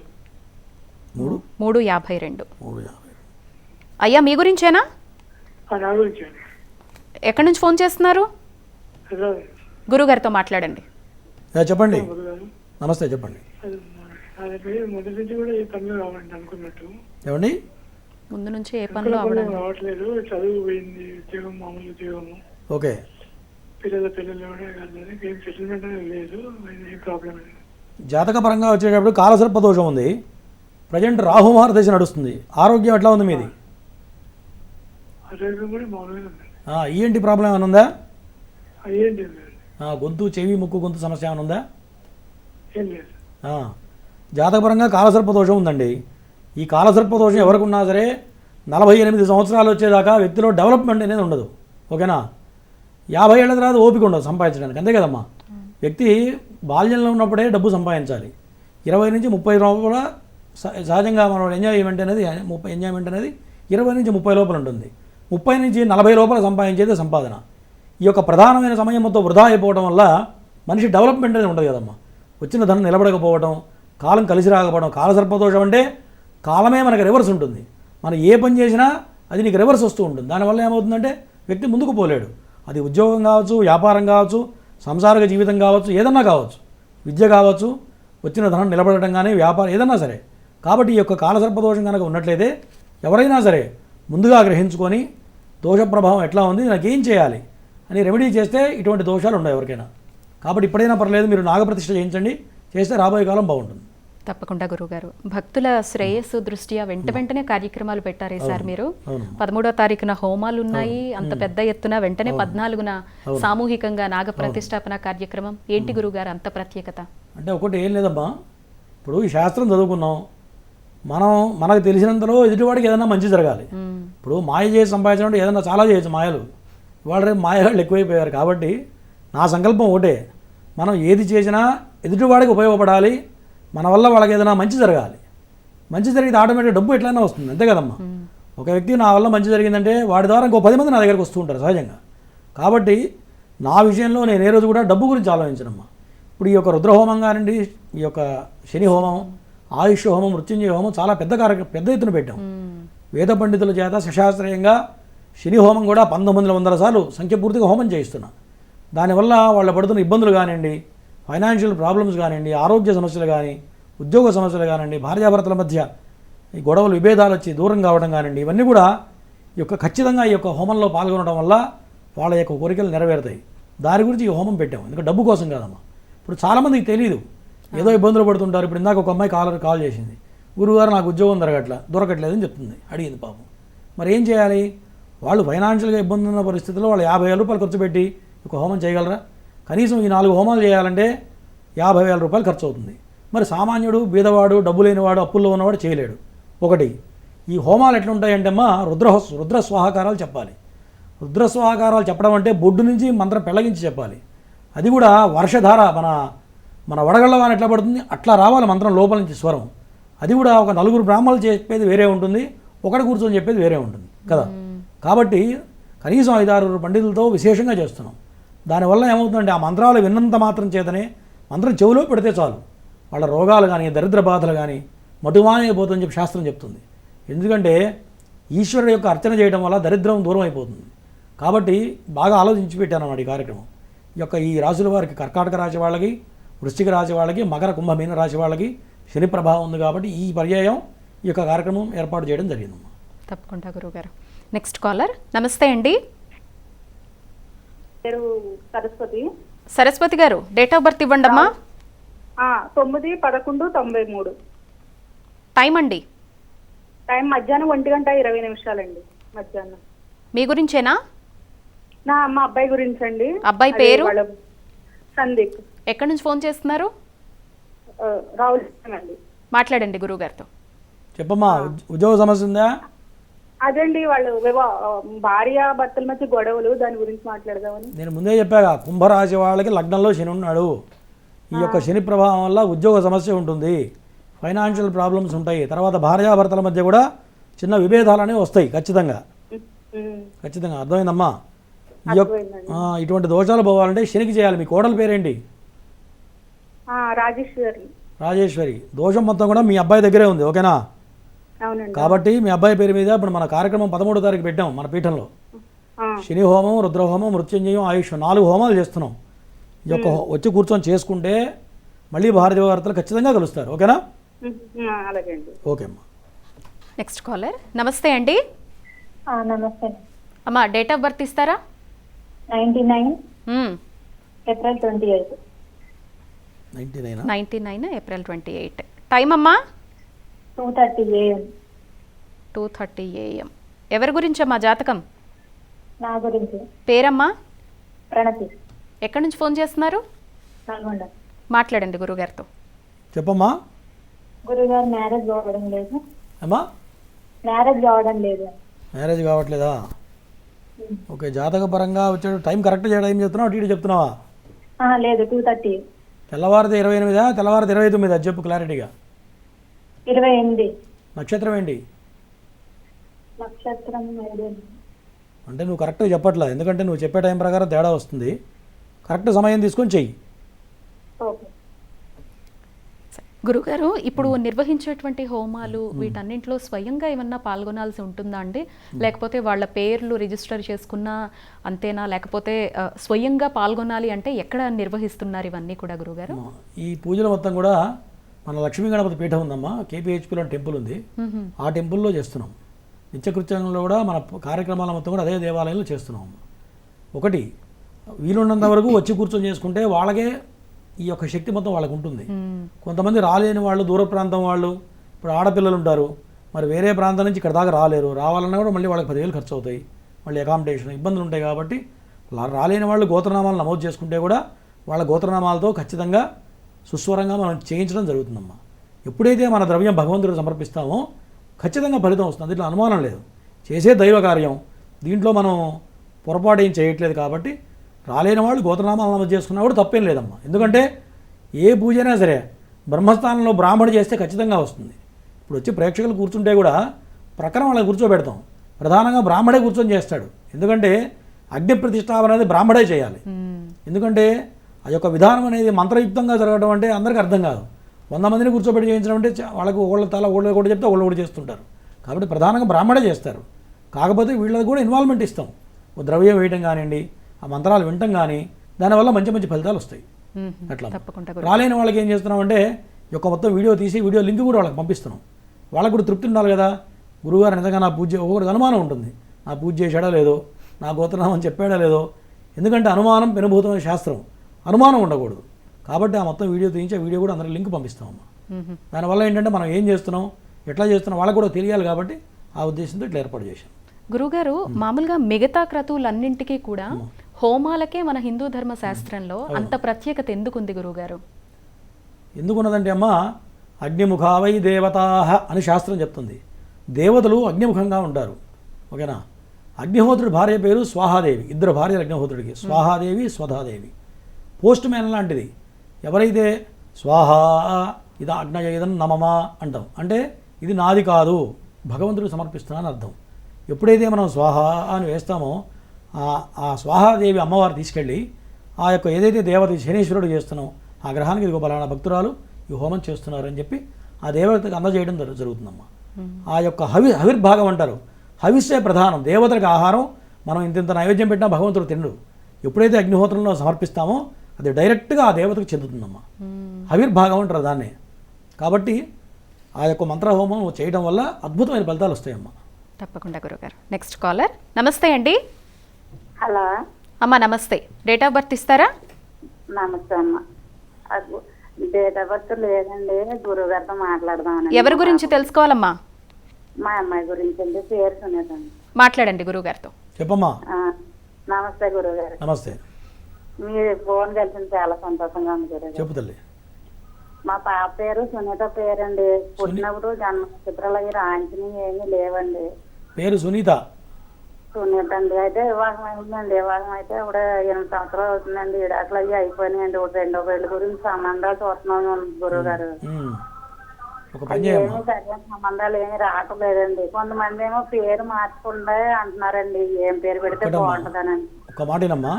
3:52. అయ్యా మీ గురించేనా? నా గురించి. ఎక్కడి నుంచి ఫోన్ చేస్తున్నారు? గురుగారితో మాట్లాడండి. చెప్పండి. నమస్తే, చెప్పండి. మొదటి నుంచి కూడా ఏ పనులు కావాలండి అనుకున్నట్టు. ఏమండి? ముందు నుంచి ఏ పనులు రావట్లేదు, చదువు పోయింది, ఉద్యోగం మామూలు ఉద్యోగము. ఓకే. పిల్లలు కూడా కాదు, ఏం సెటిల్మెంట్ అనేది లేదు, ఏం ప్రాబ్లం లేదు. జాతక పరంగా వచ్చేటప్పుడు కాలసర్ప దోషం ఉంది. ప్రజెంట్ రాహుమార దశ నడుస్తుంది. ఆరోగ్యం ఎట్లా ఉంది మీది? ఆరోగ్యం కూడా మామూలుగా ఉంది. ఈఎన్టీ ప్రాబ్లం ఏమైనా ఉందా? ఏంటి గొంతు, చెవి, ముక్కు, గొంతు సమస్య ఏమైనా ఉందా? ఏం లేదు. జాతకపరంగా కాలసర్ప దోషం ఉందండి. ఈ కాలసర్ప దోషం ఎవరికి ఉన్నా సరే 48 సంవత్సరాలు వచ్చేదాకా వ్యక్తిలో డెవలప్మెంట్ అనేది ఉండదు, ఓకేనా. 50 ఏళ్ళ తర్వాత ఓపిక ఉండదు సంపాదించడానికి, అంతే కదమ్మా. వ్యక్తి బాల్యంలో ఉన్నప్పుడే డబ్బు సంపాదించాలి. 20 నుంచి 30 లోపల సహజంగా మనం ఎంజాయ్మెంట్ అనేది 20 నుంచి 30 లోపల ఉంటుంది. 30 నుంచి 40 లోపల సంపాదించేది సంపాదన. ఈ యొక్క ప్రధానమైన సమయం మొత్తం వృధా అయిపోవడం వల్ల మనిషి డెవలప్మెంట్ అనేది ఉండదు కదమ్మా. వచ్చిన ధనం నిలబడకపోవడం, కాలం కలిసి రాకపోవడం. కాలసర్పదోషం అంటే కాలమే మనకి రివర్స్ ఉంటుంది. మనం ఏ పని చేసినా అది నీకు రివర్స్ వస్తూ ఉంటుంది. దానివల్ల ఏమవుతుందంటే వ్యక్తి ముందుకు పోలేడు. అది ఉద్యోగం కావచ్చు, వ్యాపారం కావచ్చు, సంసారిక జీవితం కావచ్చు, ఏదన్నా కావచ్చు, విద్య కావచ్చు, వచ్చిన ధనం నిలబడటం కానీ, వ్యాపారం ఏదన్నా సరే. కాబట్టి ఈ యొక్క కాలసర్పదోషం కనుక ఉన్నట్లయితే ఎవరైనా సరే ముందుగా గ్రహించుకొని దోష ప్రభావం ఎట్లా ఉంది, నాకేం చేయాలి అని రెమెడీ చేస్తే ఇటువంటి దోషాలు ఉండవు ఎవరికైనా. కాబట్టి ఇప్పుడైనా పర్లేదు మీరు నాగప్రతిష్ఠ చేయించండి, చేస్తే రాబోయే కాలం బాగుంటుంది. తప్పకుండా గురువుగారు. భక్తుల శ్రేయస్సు దృష్ట్యా వెంటనే కార్యక్రమాలు పెట్టారే సార్ మీరు. 13వ తారీఖున హోమాలు ఉన్నాయి, అంత పెద్ద ఎత్తున. వెంటనే 14న సామూహికంగా నాగ ప్రతిష్టాపన కార్యక్రమం. ఏంటి గురువుగారు అంత ప్రత్యేకత? అంటే ఒకటి ఏం లేదమ్మా, ఇప్పుడు ఈ శాస్త్రం చదువుకున్నాం, మనకు తెలిసినంతలో ఎదుటివాడికి ఏదైనా మంచి జరగాలి. ఇప్పుడు మాయ చేసి సంపాదించడం ఏదైనా చాలా చేయొచ్చు మాయలు. ఇవాళ రేపు మాయగాళ్ళు ఎక్కువైపోయారు. కాబట్టి నా సంకల్పం ఒకటే, మనం ఏది చేసినా ఎదుటివాడికి ఉపయోగపడాలి, మన వల్ల వాళ్ళకి ఏదైనా మంచి జరగాలి. మంచి జరిగితే ఆటోమేటిక్ డబ్బు ఎట్లయినా వస్తుంది, అంతే కదమ్మా. ఒక వ్యక్తి నా వల్ల మంచి జరిగిందంటే వాడి ద్వారా ఇంకో 10 మంది నా దగ్గరికి వస్తూ ఉంటారు సహజంగా. కాబట్టి నా విషయంలో నేను ఏ రోజు కూడా డబ్బు గురించి ఆలోచించనమ్మా. ఇప్పుడు ఈ యొక్క రుద్రహోమం కానివ్వండి, ఈ యొక్క శని హోమం, ఆయుష్ హోమం, మృత్యుంజయ హోమం చాలా పెద్ద ఎత్తున పెట్టాం. వేద పండితుల చేత సశాస్త్రీయంగా శని హోమం కూడా 1900 సార్లు సంఖ్య పూర్తిగా హోమం చేయిస్తున్నా. దానివల్ల వాళ్ళు పడుతున్న ఇబ్బందులు కానివ్వండి, ఫైనాన్షియల్ ప్రాబ్లమ్స్ కానివ్వండి, ఆరోగ్య సమస్యలు కానీ, ఉద్యోగ సమస్యలు కానివ్వండి, భార్యాభర్తల మధ్య ఈ గొడవలు విభేదాలు వచ్చి దూరం కావడం కానివ్వండి, ఇవన్నీ కూడా ఈ యొక్క ఖచ్చితంగా ఈ యొక్క హోమంలో పాల్గొనడం వల్ల వాళ్ళ యొక్క కోరికలు నెరవేరుతాయి. దాని గురించి ఈ హోమం పెట్టాము. ఎందుకంటే డబ్బు కోసం కాదమ్మా. ఇప్పుడు చాలామందికి తెలియదు, ఏదో ఇబ్బందులు పడుతుంటారు. ఇప్పుడు ఇందాక ఒక అమ్మాయి కాల్ చేసింది, గురువుగారు నాకు ఉద్యోగం దొరకట్లేదని చెప్తుంది, అడిగింది పాపం. మరి ఏం చేయాలి? వాళ్ళు ఫైనాన్షియల్గా ఇబ్బంది ఉన్న పరిస్థితుల్లో వాళ్ళు 50,000 రూపాయలు ఖర్చు పెట్టి ఒక హోమం చేయగలరా? కనీసం ఈ 4 హోమాలు చేయాలంటే 50,000 రూపాయలు ఖర్చు అవుతుంది. మరి సామాన్యుడు, బీదవాడు, డబ్బు లేనివాడు, అప్పుల్లో ఉన్నవాడు చేయలేడు. ఒకటి, ఈ హోమాలు ఎట్లుంటాయంటే అమ్మా, రుద్ర స్వాహాకారాలు చెప్పాలి. రుద్ర స్వాహాకారాలు చెప్పడం అంటే బొడ్డు నుంచి మంత్రం పెళ్ళగించి చెప్పాలి. అది కూడా వర్షధార మన వడగళ్ళ వాన ఎట్లా పడుతుంది అట్లా రావాలి మంత్రం లోపల నుంచి స్వరం. అది కూడా ఒక 4 బ్రాహ్మణులు చెప్పేది వేరే ఉంటుంది, ఒకటి కూర్చొని చెప్పేది వేరే ఉంటుంది కదా. కాబట్టి కనీసం 5-6 పండితులతో విశేషంగా చేస్తున్నాం. దానివల్ల ఏమవుతుందంటే ఆ మంత్రాలు విన్నంత మాత్రం చేతనే మంత్రం చెవిలో పెడితే చాలు వాళ్ళ రోగాలు కానీ, దరిద్ర బాధలు కానీ మటుమానైపోతుందని చెప్పి శాస్త్రం చెప్తుంది. ఎందుకంటే ఈశ్వరుడు యొక్క అర్చన చేయడం వల్ల దరిద్రం దూరం అయిపోతుంది. కాబట్టి బాగా ఆలోచించి పెట్టాను అన్నమాట ఈ కార్యక్రమం. ఈ రాశుల వారికి, కర్కాటక రాశి వాళ్ళకి, వృశ్చిక రాశి వాళ్ళకి, మకర కుంభమీన రాశి వాళ్ళకి శని ప్రభావం ఉంది. కాబట్టి ఈ పర్యాయం ఈ యొక్క కార్యక్రమం ఏర్పాటు చేయడం జరిగిందమ్మా. తప్పకుండా గురువుగారు. Next caller. నమస్తే అండి. పేరు సరస్వతి. సరస్వతి గారు, డేట్ ఆఫ్ బర్త్ ఇవ్వండి అమ్మా. 9/11/93. టైం అండి? టైం మధ్యాహ్నం 1:20 అండి. మధ్యాహ్నం. మీ గురించేనా? మా అబ్బాయి గురించి అండి. అబ్బాయి పేరు? సందీప్. ఎక్కడి నుంచి ఫోన్ చేస్తున్నారు? రావులండి. మాట్లాడండి గురువుగారితో. చెప్పమ్మా, ఉద్యోగ సమస్య ఉందా? అదండి, వాళ్ళు భార్య భర్తల మధ్య గొడవలు, దాని గురించి మాట్లాడదామని. నేను ముందే చెప్పాగా, కుంభరాశి వాళ్ళకి లగ్నంలో శని ఉన్నాడు. ఈ యొక్క శని ప్రభావం వల్ల ఉద్యోగ సమస్య ఉంటుంది, ఫైనాన్షియల్ ప్రాబ్లమ్స్ ఉంటాయి, తర్వాత భార్యాభర్తల మధ్య కూడా చిన్న విభేదాలు అనేవి వస్తాయి ఖచ్చితంగా. అర్థమైందమ్మా? ఈ యొక్క ఇటువంటి దోషాలు పోవాలంటే శనికి చేయాలి. మీ కోడల పేరేంటి? రాజేశ్వరి. దోషం మొత్తం కూడా మీ అబ్బాయి దగ్గరే ఉంది, ఓకేనా? కాబట్టి మీ అబ్బాయి పేరు మీద ఇప్పుడు మన కార్యక్రమం 13వ తారీఖు పెట్టాం మన పీఠంలో. శని హోమం, రుద్రహోమం, మృత్యుంజయం, ఆయుష్ 4 హోమాలు చేస్తున్నాం. ఈ యొక్క వచ్చి కూర్చొని చేసుకుంటే మళ్ళీ భార్యాభర్తలు ఖచ్చితంగా కలుస్తారు, ఓకేనా? ఓకే అమ్మా. Next caller. నమస్తే అండి. నమస్తే అమ్మా, డేట్ ఆఫ్ బర్త్ ఇస్తారా? 99 ఏప్రిల్ 28. 99 ఏప్రిల్ 28. టైం అమ్మా? 2:30 AM. 2:30 AM. ఎవరి గురించి అమ్మా జాతకం? నా గురించి. పేరమ్మా? ప్రణతి. ఎక్కడి నుంచి ఫోన్ చేస్తున్నారు? నల్గొండ. మాట్లాడండి గురుగారితో. చెప్పమ్మా. గురుగారు మ్యారేజ్ కావడం లేదు. అమ్మా, మ్యారేజ్ కావడం లేదు. మ్యారేజ్ కావట్లేదా? ఓకే. జాతక పరంగా వచ్చాడు. టైం కరెక్ట్ చేయడం చెప్తున్నావు, అటు ఇటు చెప్తున్నావా? లేదు, 2:30. తెల్లవారితే 28, తెల్లవారితే 29, అది చెప్పు క్లారిటీగా. 28. నక్షత్రం ఏంటి? నక్షత్రం అంటే నువ్వు కరెక్ట్గా చెప్పట్లేదు, ఎందుకంటే నువ్వు చెప్పే టైం ప్రకారం తేడా వస్తుంది. కరెక్ట్ సమయం తీసుకొని చెయ్యి. గురుగారు ఇప్పుడు నిర్వహించేటువంటి హోమాలు వీటన్నింటిలో స్వయంగా ఏమన్నా పాల్గొనాల్సి ఉంటుందా అండి, లేకపోతే వాళ్ళ పేర్లు రిజిస్టర్ చేసుకున్నా అంతేనా, లేకపోతే స్వయంగా పాల్గొనాలి అంటే ఎక్కడ నిర్వహిస్తున్నారు ఇవన్నీ కూడా గురుగారు? ఈ పూజలు మొత్తం కూడా మన లక్ష్మీ గణపతి పీఠం ఉందమ్మా, కేపీహెచ్పీలో టెంపుల్ ఉంది, ఆ టెంపుల్లో చేస్తున్నాం. నిత్యకృత్యంలో కూడా మన కార్యక్రమాల మొత్తం కూడా అదే దేవాలయంలో చేస్తున్నాం. ఒకటి వీలున్నంత వరకు వచ్చి కూర్చొని చేసుకుంటే వాళ్ళకే ఈ యొక్క శక్తి మొత్తం వాళ్ళకు ఉంటుంది. కొంతమంది రాలేని వాళ్ళు, దూర ప్రాంతం వాళ్ళు, ఇప్పుడు ఆడపిల్లలు ఉంటారు, మరి వేరే ప్రాంతం నుంచి ఇక్కడ దాకా రాలేరు, రావాలన్నా కూడా మళ్ళీ వాళ్ళకి 10,000 ఖర్చు అవుతాయి, మళ్ళీ అకామిడేషన్ ఇబ్బందులు ఉంటాయి. కాబట్టి రాలేని వాళ్ళు గోత్రనామాలు నమోదు చేసుకుంటే కూడా వాళ్ళ గోత్రనామాలతో ఖచ్చితంగా సుస్వరంగా మనం చేయించడం జరుగుతుందమ్మా. ఎప్పుడైతే మన ద్రవ్యం భగవంతుడికి సమర్పిస్తామో ఖచ్చితంగా ఫలితం వస్తుంది, దీంట్లో అనుమానం లేదు. చేసే దైవ కార్యం, దీంట్లో మనం పొరపాటు ఏం చేయట్లేదు. కాబట్టి రాలేని వాళ్ళు గోత్రనామాలు నమోదు చేసుకున్నా కూడా తప్పేం లేదమ్మా. ఎందుకంటే ఏ పూజ అయినా సరే బ్రహ్మస్థానంలో బ్రాహ్మణుడు చేస్తే ఖచ్చితంగా వస్తుంది. ఇప్పుడు వచ్చి ప్రేక్షకులు కూర్చుంటే కూడా ప్రక్కన వాళ్ళని కూర్చోబెడతాం, ప్రధానంగా బ్రాహ్మడే కూర్చొని చేస్తాడు. ఎందుకంటే అగ్ని ప్రతిష్టాపన అనేది బ్రాహ్మడే చేయాలి. ఎందుకంటే ఆ యొక్క విధానం అనేది మంత్రయుక్తంగా జరగడం అంటే అందరికీ అర్థం కాదు. 100 మందిని కూర్చోబెట్టి చేయించడం అంటే వాళ్ళకు ఒకళ్ళ తల ఒకళ్ళు కూడా చెప్తే ఒకళ్ళు కూడా చేస్తుంటారు. కాబట్టి ప్రధానంగా బ్రాహ్మడే చేస్తారు. కాకపోతే వీళ్ళకి కూడా ఇన్వాల్వ్మెంట్ ఇస్తాం, ఓ ద్రవ్యం వేయటం కానివ్వండి, ఆ మంత్రాలు వినటం కానీ, దానివల్ల మంచి మంచి ఫలితాలు వస్తాయి. అట్లా రాలేని వాళ్ళకి ఏం చేస్తున్నామంటే ఈ యొక్క మొత్తం వీడియో తీసి వీడియో లింక్ కూడా వాళ్ళకి పంపిస్తున్నాం. వాళ్ళకు కూడా తృప్తి ఉండాలి కదా, గురువుగారు నిజంగా నా పూజ, ఒకరికి అనుమానం ఉంటుంది, నా పూజ చేశాడో లేదో, నా గోత్రనామం చెప్పాడో లేదో. ఎందుకంటే అనుమానం పెనుభూతమైన శాస్త్రం, అనుమానం ఉండకూడదు. కాబట్టి ఆ మొత్తం వీడియో తీయించి ఆ వీడియో కూడా అందరికి లింక్ పంపిస్తామమ్మా. దానివల్ల ఏంటంటే మనం ఏం చేస్తున్నాం, ఎట్లా చేస్తున్నాం వాళ్ళకు కూడా తెలియాలి. కాబట్టి ఆ ఉద్దేశంతో ఇట్లా ఏర్పాటు చేశాం. గురుగారు, మామూలుగా మిగతా క్రతువులన్నింటికీ కూడా హోమాలకే మన హిందూ ధర్మ శాస్త్రంలో అంత ప్రత్యేకత ఎందుకుంది గురుగారు? ఎందుకున్నదంటే అమ్మ, అగ్నిముఖావై దేవతాహ అని శాస్త్రం చెప్తుంది. దేవతలు అగ్నిముఖంగా ఉంటారు. ఓకేనా? అగ్నిహోత్రుడి భార్య పేరు స్వాహాదేవి, 2 భార్యలు అగ్నిహోత్రుడికి, స్వాహాదేవి స్వధాదేవి. పోస్ట్ మ్యాన్ లాంటిది. ఎవరైతే స్వాహా ఇది అగ్నయేదం నమమా అంటాం, అంటే ఇది నాది కాదు, భగవంతుడికి సమర్పిస్తున్నాను అర్థం. ఎప్పుడైతే మనం స్వాహా అని వేస్తామో ఆ స్వాహాదేవి అమ్మవారు తీసుకెళ్ళి ఆ యొక్క ఏదైతే దేవత శనీశ్వరుడు చేస్తున్నాం ఆ గ్రహానికి ఇదిగో బలానా భక్తురాలు ఈ హోమం చేస్తున్నారు అని చెప్పి ఆ దేవతకు అందజేయడం జరుగుతుందమ్మా. ఆ యొక్క హవిర్భాగం అంటారు. హవిస్సే ప్రధానం, దేవతలకు ఆహారం. మనం ఇంత నైవేద్యం పెట్టినా భగవంతుడు తినడు. ఎప్పుడైతే అగ్నిహోత్రంలో సమర్పిస్తామో అది డైరెక్ట్గా ఆ దేవతకు చెందుతుందమ్మా. హవిర్భాగం అంటారు దాన్ని. కాబట్టి ఆ యొక్క మంత్రహోమం చేయడం వల్ల అద్భుతమైన ఫలితాలు వస్తాయమ్మా. తప్పకుండా గురుగారు. Next caller. నమస్తే అండి. హలో అమ్మ నమస్తే. డేట్ ఆఫ్ బర్త్ ఇస్తారా? నమస్తే అమ్మ. డేట్ ఆఫ్ బర్త్ లేదండి, గురుగారితో మాట్లాడదామని. ఎవరి గురించి తెలుసుకోవాలమ్మా? మా అమ్మాయి గురించి అండి, పేరు సునీత అండి. మాట్లాడండి గురుగారితో. చెప్పమ్మా. నమస్తే గురుగారు. నమస్తే. మీరు ఫోన్ కలిసింది చాలా సంతోషంగా ఉంది గురుగారు. చెప్పు తల్లి. మా పాప పేరు సునీత పేరండి. పుట్టినప్పుడు జన్మ నక్షత్రాలు అవి రాయించినవి ఏమీ లేవండి. పేరు సునీత. సునీత అండి. అయితే వివాహం అయిందండి. వివాహం అయితే ఇప్పుడు 8 సంవత్సరాలు అవుతుందండి. ఇడాకులు అవి అయిపోయినాయండి. ఒక 2వ పెళ్లి గురించి సంబంధాలు చూస్తున్నాం గురువు గారు. ఏమీ సరైన సంబంధాలు ఏమీ రావట్లేదండి. కొంతమంది ఏమో పేరు మార్చకుండా అంటున్నారండి, ఏం పేరు పెడితే బాగుంటుందనండి. ఒక మాటేనమ్మా,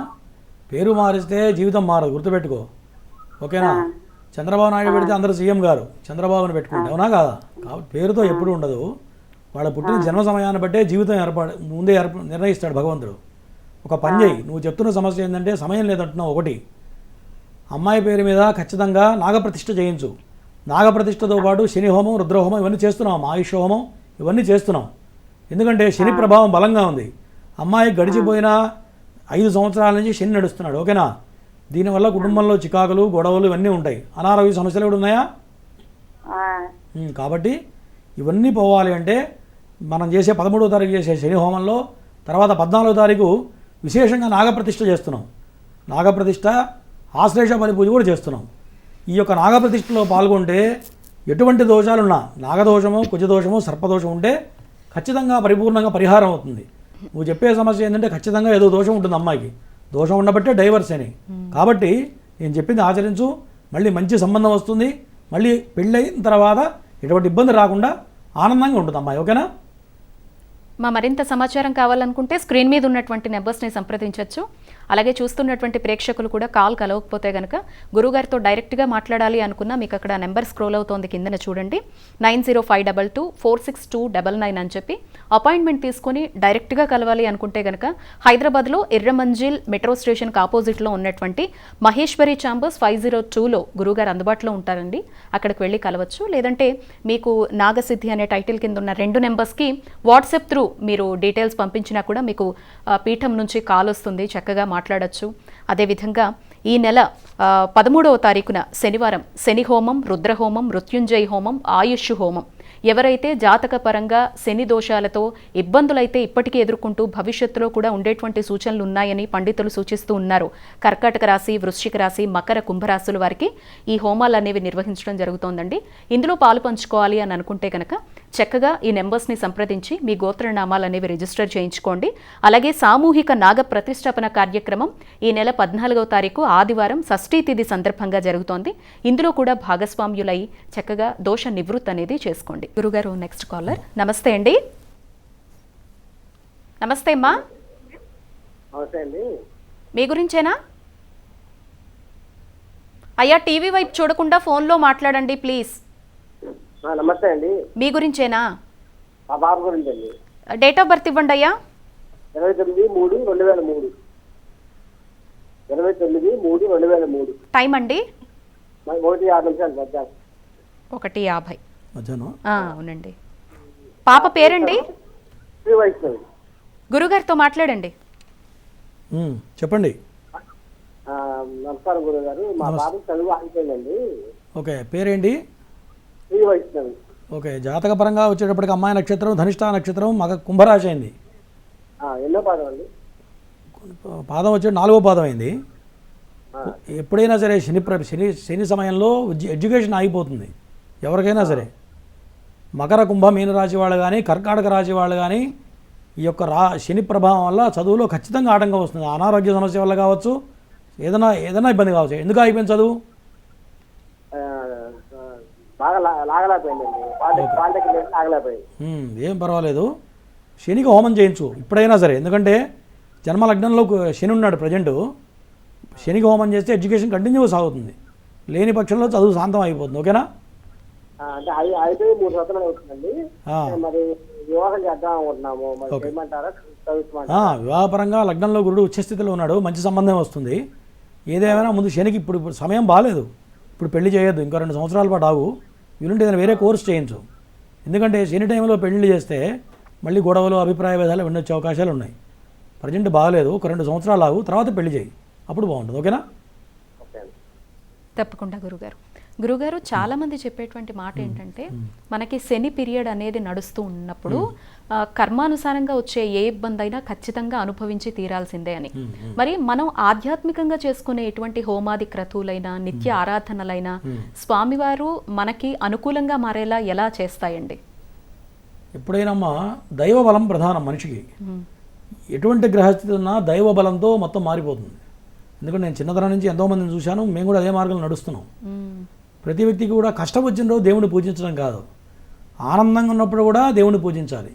పేరు మారిస్తే జీవితం మారదు, గుర్తుపెట్టుకో. ఓకేనా? చంద్రబాబు నాయుడు పెడితే అందరూ సీఎం గారు చంద్రబాబుని పెట్టుకుంటే, అవునా కాదా? కాబట్టి పేరుతో ఎప్పుడు ఉండదు. వాళ్ళ పుట్టిన జన్మ సమయాన్ని బట్టే జీవితం ముందే నిర్ణయిస్తాడు భగవంతుడు. ఒక పని చేయి, నువ్వు చెప్తున్న సమస్య ఏంటంటే సమయం లేదంటున్నావు. ఒకటి, అమ్మాయి పేరు మీద ఖచ్చితంగా నాగప్రతిష్ఠ చేయించు. నాగప్రతిష్ఠతో పాటు శని హోమం, రుద్రహోమం ఇవన్నీ చేస్తున్నాం, ఆయుష్ హోమం ఇవన్నీ చేస్తున్నాం. ఎందుకంటే శని ప్రభావం బలంగా ఉంది. అమ్మాయి గడిచిపోయిన 5 సంవత్సరాల నుంచి శని నడుస్తున్నాడు. ఓకేనా? దీనివల్ల కుటుంబంలో చికాకులు, గొడవలు ఇవన్నీ ఉంటాయి. అనారోగ్య సమస్యలు కూడా ఉన్నాయా? కాబట్టి ఇవన్నీ పోవాలి అంటే మనం చేసే 13వ తారీఖు చేసే శని హోమంలో, తర్వాత 14వ తారీఖు విశేషంగా నాగప్రతిష్ఠ చేస్తున్నాం. నాగప్రతిష్ఠ, ఆశ్లేష బలి పూజ కూడా చేస్తున్నాం. ఈ యొక్క నాగప్రతిష్ఠలో పాల్గొంటే ఎటువంటి దోషాలున్నా, నాగదోషము, కుజదోషము, సర్పదోషం ఉంటే ఖచ్చితంగా పరిపూర్ణంగా పరిహారం అవుతుంది. నువ్వు చెప్పే సమస్య ఏంటంటే ఖచ్చితంగా ఏదో దోషం ఉంటుంది అమ్మాయికి. దోషం ఉండబట్టే డైవర్స్ అని. కాబట్టి నేను చెప్పింది ఆచరించు, మళ్ళీ మంచి సంబంధం వస్తుంది. మళ్ళీ పెళ్ళైన తర్వాత ఎటువంటి ఇబ్బంది రాకుండా ఆనందంగా ఉంటుంది అమ్మాయి. ఓకేనా? మా మరింత సమాచారం కావాలనుకుంటే స్క్రీన్ మీద ఉన్నటువంటి నెంబర్స్ని సంప్రదించవచ్చు. అలాగే చూస్తున్నటువంటి ప్రేక్షకులు కూడా కాల్ కలవకపోతే కనుక గురుగారితో డైరెక్ట్గా మాట్లాడాలి అనుకున్నా మీకు అక్కడ నెంబర్ స్క్రోల్ అవుతోంది కిందన చూడండి, 9052246299 అని చెప్పి అపాయింట్మెంట్ తీసుకుని డైరెక్ట్గా కలవాలి అనుకుంటే కనుక హైదరాబాద్లో ఎర్రమంజిల్ మెట్రో స్టేషన్కి ఆపోజిట్లో ఉన్నటువంటి మహేశ్వరి ఛాంబర్స్ 502లో గురుగారు అందుబాటులో ఉంటారండి. అక్కడికి వెళ్ళి కలవచ్చు. లేదంటే మీకు నాగసిద్ధి అనే టైటిల్ కింద ఉన్న 2 నెంబర్స్కి వాట్సాప్ త్రూ మీరు డీటెయిల్స్ పంపించినా కూడా మీకు పీఠం నుంచి కాల్ వస్తుంది, చక్కగా మాట్లాడచ్చు. అదేవిధంగా ఈ నెల 13వ తారీఖున శనివారం శని హోమం, రుద్రహోమం, మృత్యుంజయ హోమం, ఆయుష్ హోమం, ఎవరైతే జాతక పరంగా శని దోషాలతో ఇబ్బందులైతే ఇప్పటికీ ఎదుర్కొంటూ భవిష్యత్తులో కూడా ఉండేటువంటి సూచనలు ఉన్నాయని పండితులు సూచిస్తూ ఉన్నారు. కర్కాటక రాశి, వృశ్చిక రాశి, మకర, కుంభరాశుల వారికి ఈ హోమాలు అనేవి నిర్వహించడం జరుగుతోందండి. ఇందులో పాలు పంచుకోవాలి అని అనుకుంటే కనుక చక్కగా ఈ నెంబర్స్ని సంప్రదించి మీ గోత్రనామాలు అనేవి రిజిస్టర్ చేయించుకోండి. అలాగే సామూహిక నాగ ప్రతిష్టాపన కార్యక్రమం ఈ నెల 14వ తారీఖు ఆదివారం షష్ఠీ తిథి సందర్భంగా జరుగుతోంది. ఇందులో కూడా భాగస్వామ్యులై చక్కగా దోష నివృత్తి అనేది చేసుకోండి. గురుగారు నెక్స్ట్ కాలర్. నమస్తే అండి. నమస్తే అమ్మా. నమస్తే అండి. మీ గురించేనా అయ్యా? టీవీ వైపు చూడకుండా ఫోన్లో మాట్లాడండి ప్లీజ్. నమస్తే అండి. మీ గురించేనా? మా బాబు గురించి అండి. డేట్ ఆఫ్ బర్త్ ఇవ్వండి అయ్యా. 29/3/2003. 29/3/2003. టైం అండి 1:50 మధ్యాహ్నం. 1:50 మధ్యాహ్నం. అవునండి. పాప పేరండి? శ్రీ వైష్ణవి. గురుగారితో మాట్లాడండి. చెప్పండి. నమస్కారం గురుగారు. మా బాబు చదువు ఆగిపోయిందండి. ఓకే, పేరేంటి? శ్రీ వైష్ణవి. ఓకే, జాతక పరంగా వచ్చేటప్పటికి అమ్మాయి నక్షత్రం ధనిష్ట నక్షత్రం, మగ కుంభరాశి అయింది. ఎన్నో పాదం అండి? పాదం వచ్చి 4వ పాదం అయింది. ఎప్పుడైనా సరే శని సమయంలో ఎడ్యుకేషన్ ఆగిపోతుంది ఎవరికైనా సరే. మకర, కుంభ, మీన రాశి వాళ్ళు కానీ, కర్కాటక రాశి వాళ్ళు కానీ ఈ యొక్క శని ప్రభావం వల్ల చదువులో ఖచ్చితంగా ఆటంకం వస్తుంది. అనారోగ్య సమస్య వల్ల కావచ్చు, ఏదైనా ఇబ్బంది కావచ్చు. ఎందుకు ఆగిపోయింది చదువు? బాగా లాగలేకపోయిందండి. లాగలేకపోయింది. ఏం పర్వాలేదు, శనికి హోమం చేయించు ఇప్పుడైనా సరే. ఎందుకంటే జన్మ లగ్నంలో శని ఉన్నాడు ప్రజెంటు. శనికి హోమం చేస్తే ఎడ్యుకేషన్ కంటిన్యూగా సాగుతుంది. లేని పక్షంలో చదువు శాంతం అయిపోతుంది. ఓకేనా? అంటే 3 సంవత్సరాలు అవుతుందండి. మరి వివాహం చేద్దాం అనుకుంటున్నాము. వివాహపరంగా లగ్నంలో గురుడు ఉచ్చస్థితిలో ఉన్నాడు, మంచి సంబంధం వస్తుంది. ఏదేమైనా ముందు శనికి ఇప్పుడు సమయం బాగాలేదు, ఇప్పుడు పెళ్లి చేయొద్దు. ఇంకో 2 సంవత్సరాల పాటు ఆగు. వీలుంటే ఏదైనా వేరే కోర్స్ చేయించు. ఎందుకంటే శని టైంలో పెళ్లి చేస్తే మళ్ళీ గొడవలు, అభిప్రాయ భేదాలు ఉండొచ్చే అవకాశాలు ఉన్నాయి. ప్రజెంట్ బాగాలేదు, ఒక 2 సంవత్సరాలు ఆగు, తర్వాత పెళ్లి చేయి, అప్పుడు బాగుంటుంది. ఓకేనా? తప్పకుండా గురుగారు చాలామంది చెప్పేటువంటి మాట ఏంటంటే మనకి శని పీరియడ్ అనేది నడుస్తూ ఉన్నప్పుడు కర్మానుసారంగా వచ్చే ఏ ఇబ్బంది అయినా ఖచ్చితంగా అనుభవించి తీరాల్సిందే అని. మరి మనం ఆధ్యాత్మికంగా చేసుకునే ఎటువంటి హోమాది క్రతువులైనా, నిత్య ఆరాధనలైనా స్వామివారు మనకి అనుకూలంగా మారేలా ఎలా చేస్తాయండి? ఎప్పుడైనా దైవ బలం ప్రధానం మనిషికి. ఎటువంటి గ్రహస్థితి ఉన్నా దైవ బలంతో మొత్తం మారిపోతుంది. ఎందుకంటే నేను చిన్నతనం నుంచి ఎంతోమందిని చూశాను, మేము కూడా అదే మార్గంలో నడుస్తున్నాం. ప్రతి వ్యక్తికి కూడా కష్టం వచ్చిన రోజు దేవుడిని పూజించడం కాదు, ఆనందంగా ఉన్నప్పుడు కూడా దేవుడిని పూజించాలి.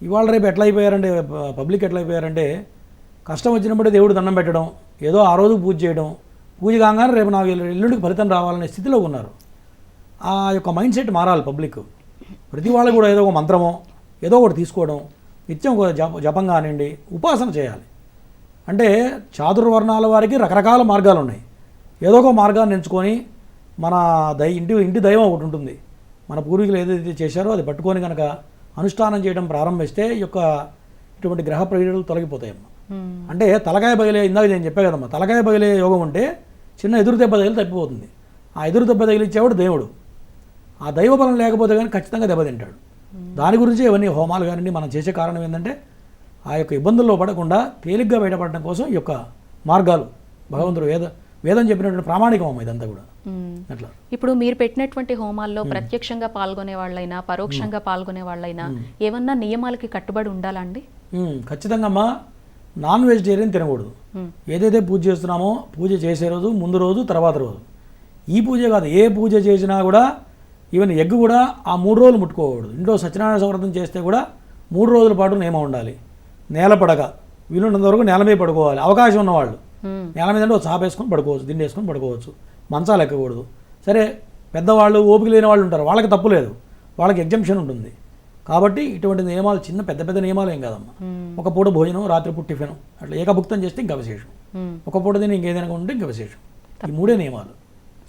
ఇవాళ రేపు ఎట్లా అయిపోయారంటే, పబ్లిక్ ఎట్లా అయిపోయారంటే, కష్టం వచ్చినప్పుడే దేవుడు దండం పెట్టడం, ఏదో ఆ రోజు పూజ చేయడం, పూజ కాగానే రేపు నాకు ఎల్లుండికి ఫలితం రావాలనే స్థితిలో ఉన్నారు. ఆ యొక్క మైండ్ సెట్ మారాలి పబ్లిక్. ప్రతి వాళ్ళు కూడా ఏదో ఒక మంత్రమో ఏదో ఒకటి తీసుకోవడం, నిత్యం ఒక జపం కానివ్వండి, ఉపాసన చేయాలి. అంటే చాతుర్వర్ణాల వారికి రకరకాల మార్గాలు ఉన్నాయి. ఏదో ఒక మార్గాన్ని ఎంచుకొని మన ఇంటి దైవం ఒకటి ఉంటుంది, మన పూర్వీకులు ఏదైతే చేశారో అది పట్టుకొని కనుక అనుష్ఠానం చేయడం ప్రారంభిస్తే ఇటువంటి గ్రహ ప్రక్రియలు తొలగిపోతాయమ్మా. అంటే తలకాయ బగిలే, ఇందాక నేను చెప్పే కదమ్మా, తలకాయ బగిలే యోగం ఉంటే చిన్న ఎదురు దెబ్బ తగిలి తప్పిపోతుంది. ఆ ఎదురు దెబ్బ తగిలిచ్చేవాడు దేవుడు. ఆ దైవ బలం లేకపోతే కానీ ఖచ్చితంగా దెబ్బతింటాడు. దాని గురించి ఇవన్నీ హోమాలు కానీ మనం చేసే కారణం ఏంటంటే ఆ యొక్క ఇబ్బందుల్లో పడకుండా తేలిగ్గా బయటపడడం కోసం ఈ యొక్క మార్గాలు భగవంతుడు వేదం చెప్పినటువంటి ప్రామాణికం ఇదంతా కూడా. అట్లా ఇప్పుడు మీరు పెట్టినటువంటి హోమాల్లో ప్రత్యక్షంగా పాల్గొనే వాళ్ళైనా, పరోక్షంగా పాల్గొనే వాళ్ళైనా ఏమన్నా నియమాలకి కట్టుబడి ఉండాలండి? ఖచ్చితంగా అమ్మా. నాన్ వెజిటేరియన్ తినకూడదు. ఏదైతే పూజ చేస్తున్నామో పూజ చేసే రోజు, ముందు రోజు, తర్వాత రోజు. ఈ పూజ కాదు, ఏ పూజ చేసినా కూడా ఈవెన్ ఎగ్ కూడా ఆ 3 రోజులు ముట్టుకోకూడదు. ఇంట్లో సత్యనారాయణ వ్రతం చేస్తే కూడా 3 రోజుల పాటు నియమం ఉండాలి. నేల పడక, వీలున్నంత వరకు నేల మీద పడుకోవాలి. అవకాశం ఉన్నవాళ్ళు నేల మీద అంటే ఒక చాప వేసుకొని పడుకోవచ్చు, దిండు వేసుకొని పడుకోవచ్చు, మంచాలు ఎక్కకూడదు. సరే, పెద్దవాళ్ళు ఓపిక లేని వాళ్ళు ఉంటారు, వాళ్ళకి తప్పు లేదు, వాళ్ళకి ఎగ్జంప్షన్ ఉంటుంది. కాబట్టి ఇటువంటి నియమాలు చిన్న పెద్ద పెద్ద నియమాలు ఏం కాదమ్మా. ఒక పూట భోజనం, రాత్రిపూట టిఫిన్, అట్లా ఏకభుక్తం చేస్తే ఇంకా విశేషం. ఒక పూట తిని ఇంకేదైనా ఉంటే ఇంకా విశేషం. ఈ 3 నియమాలు.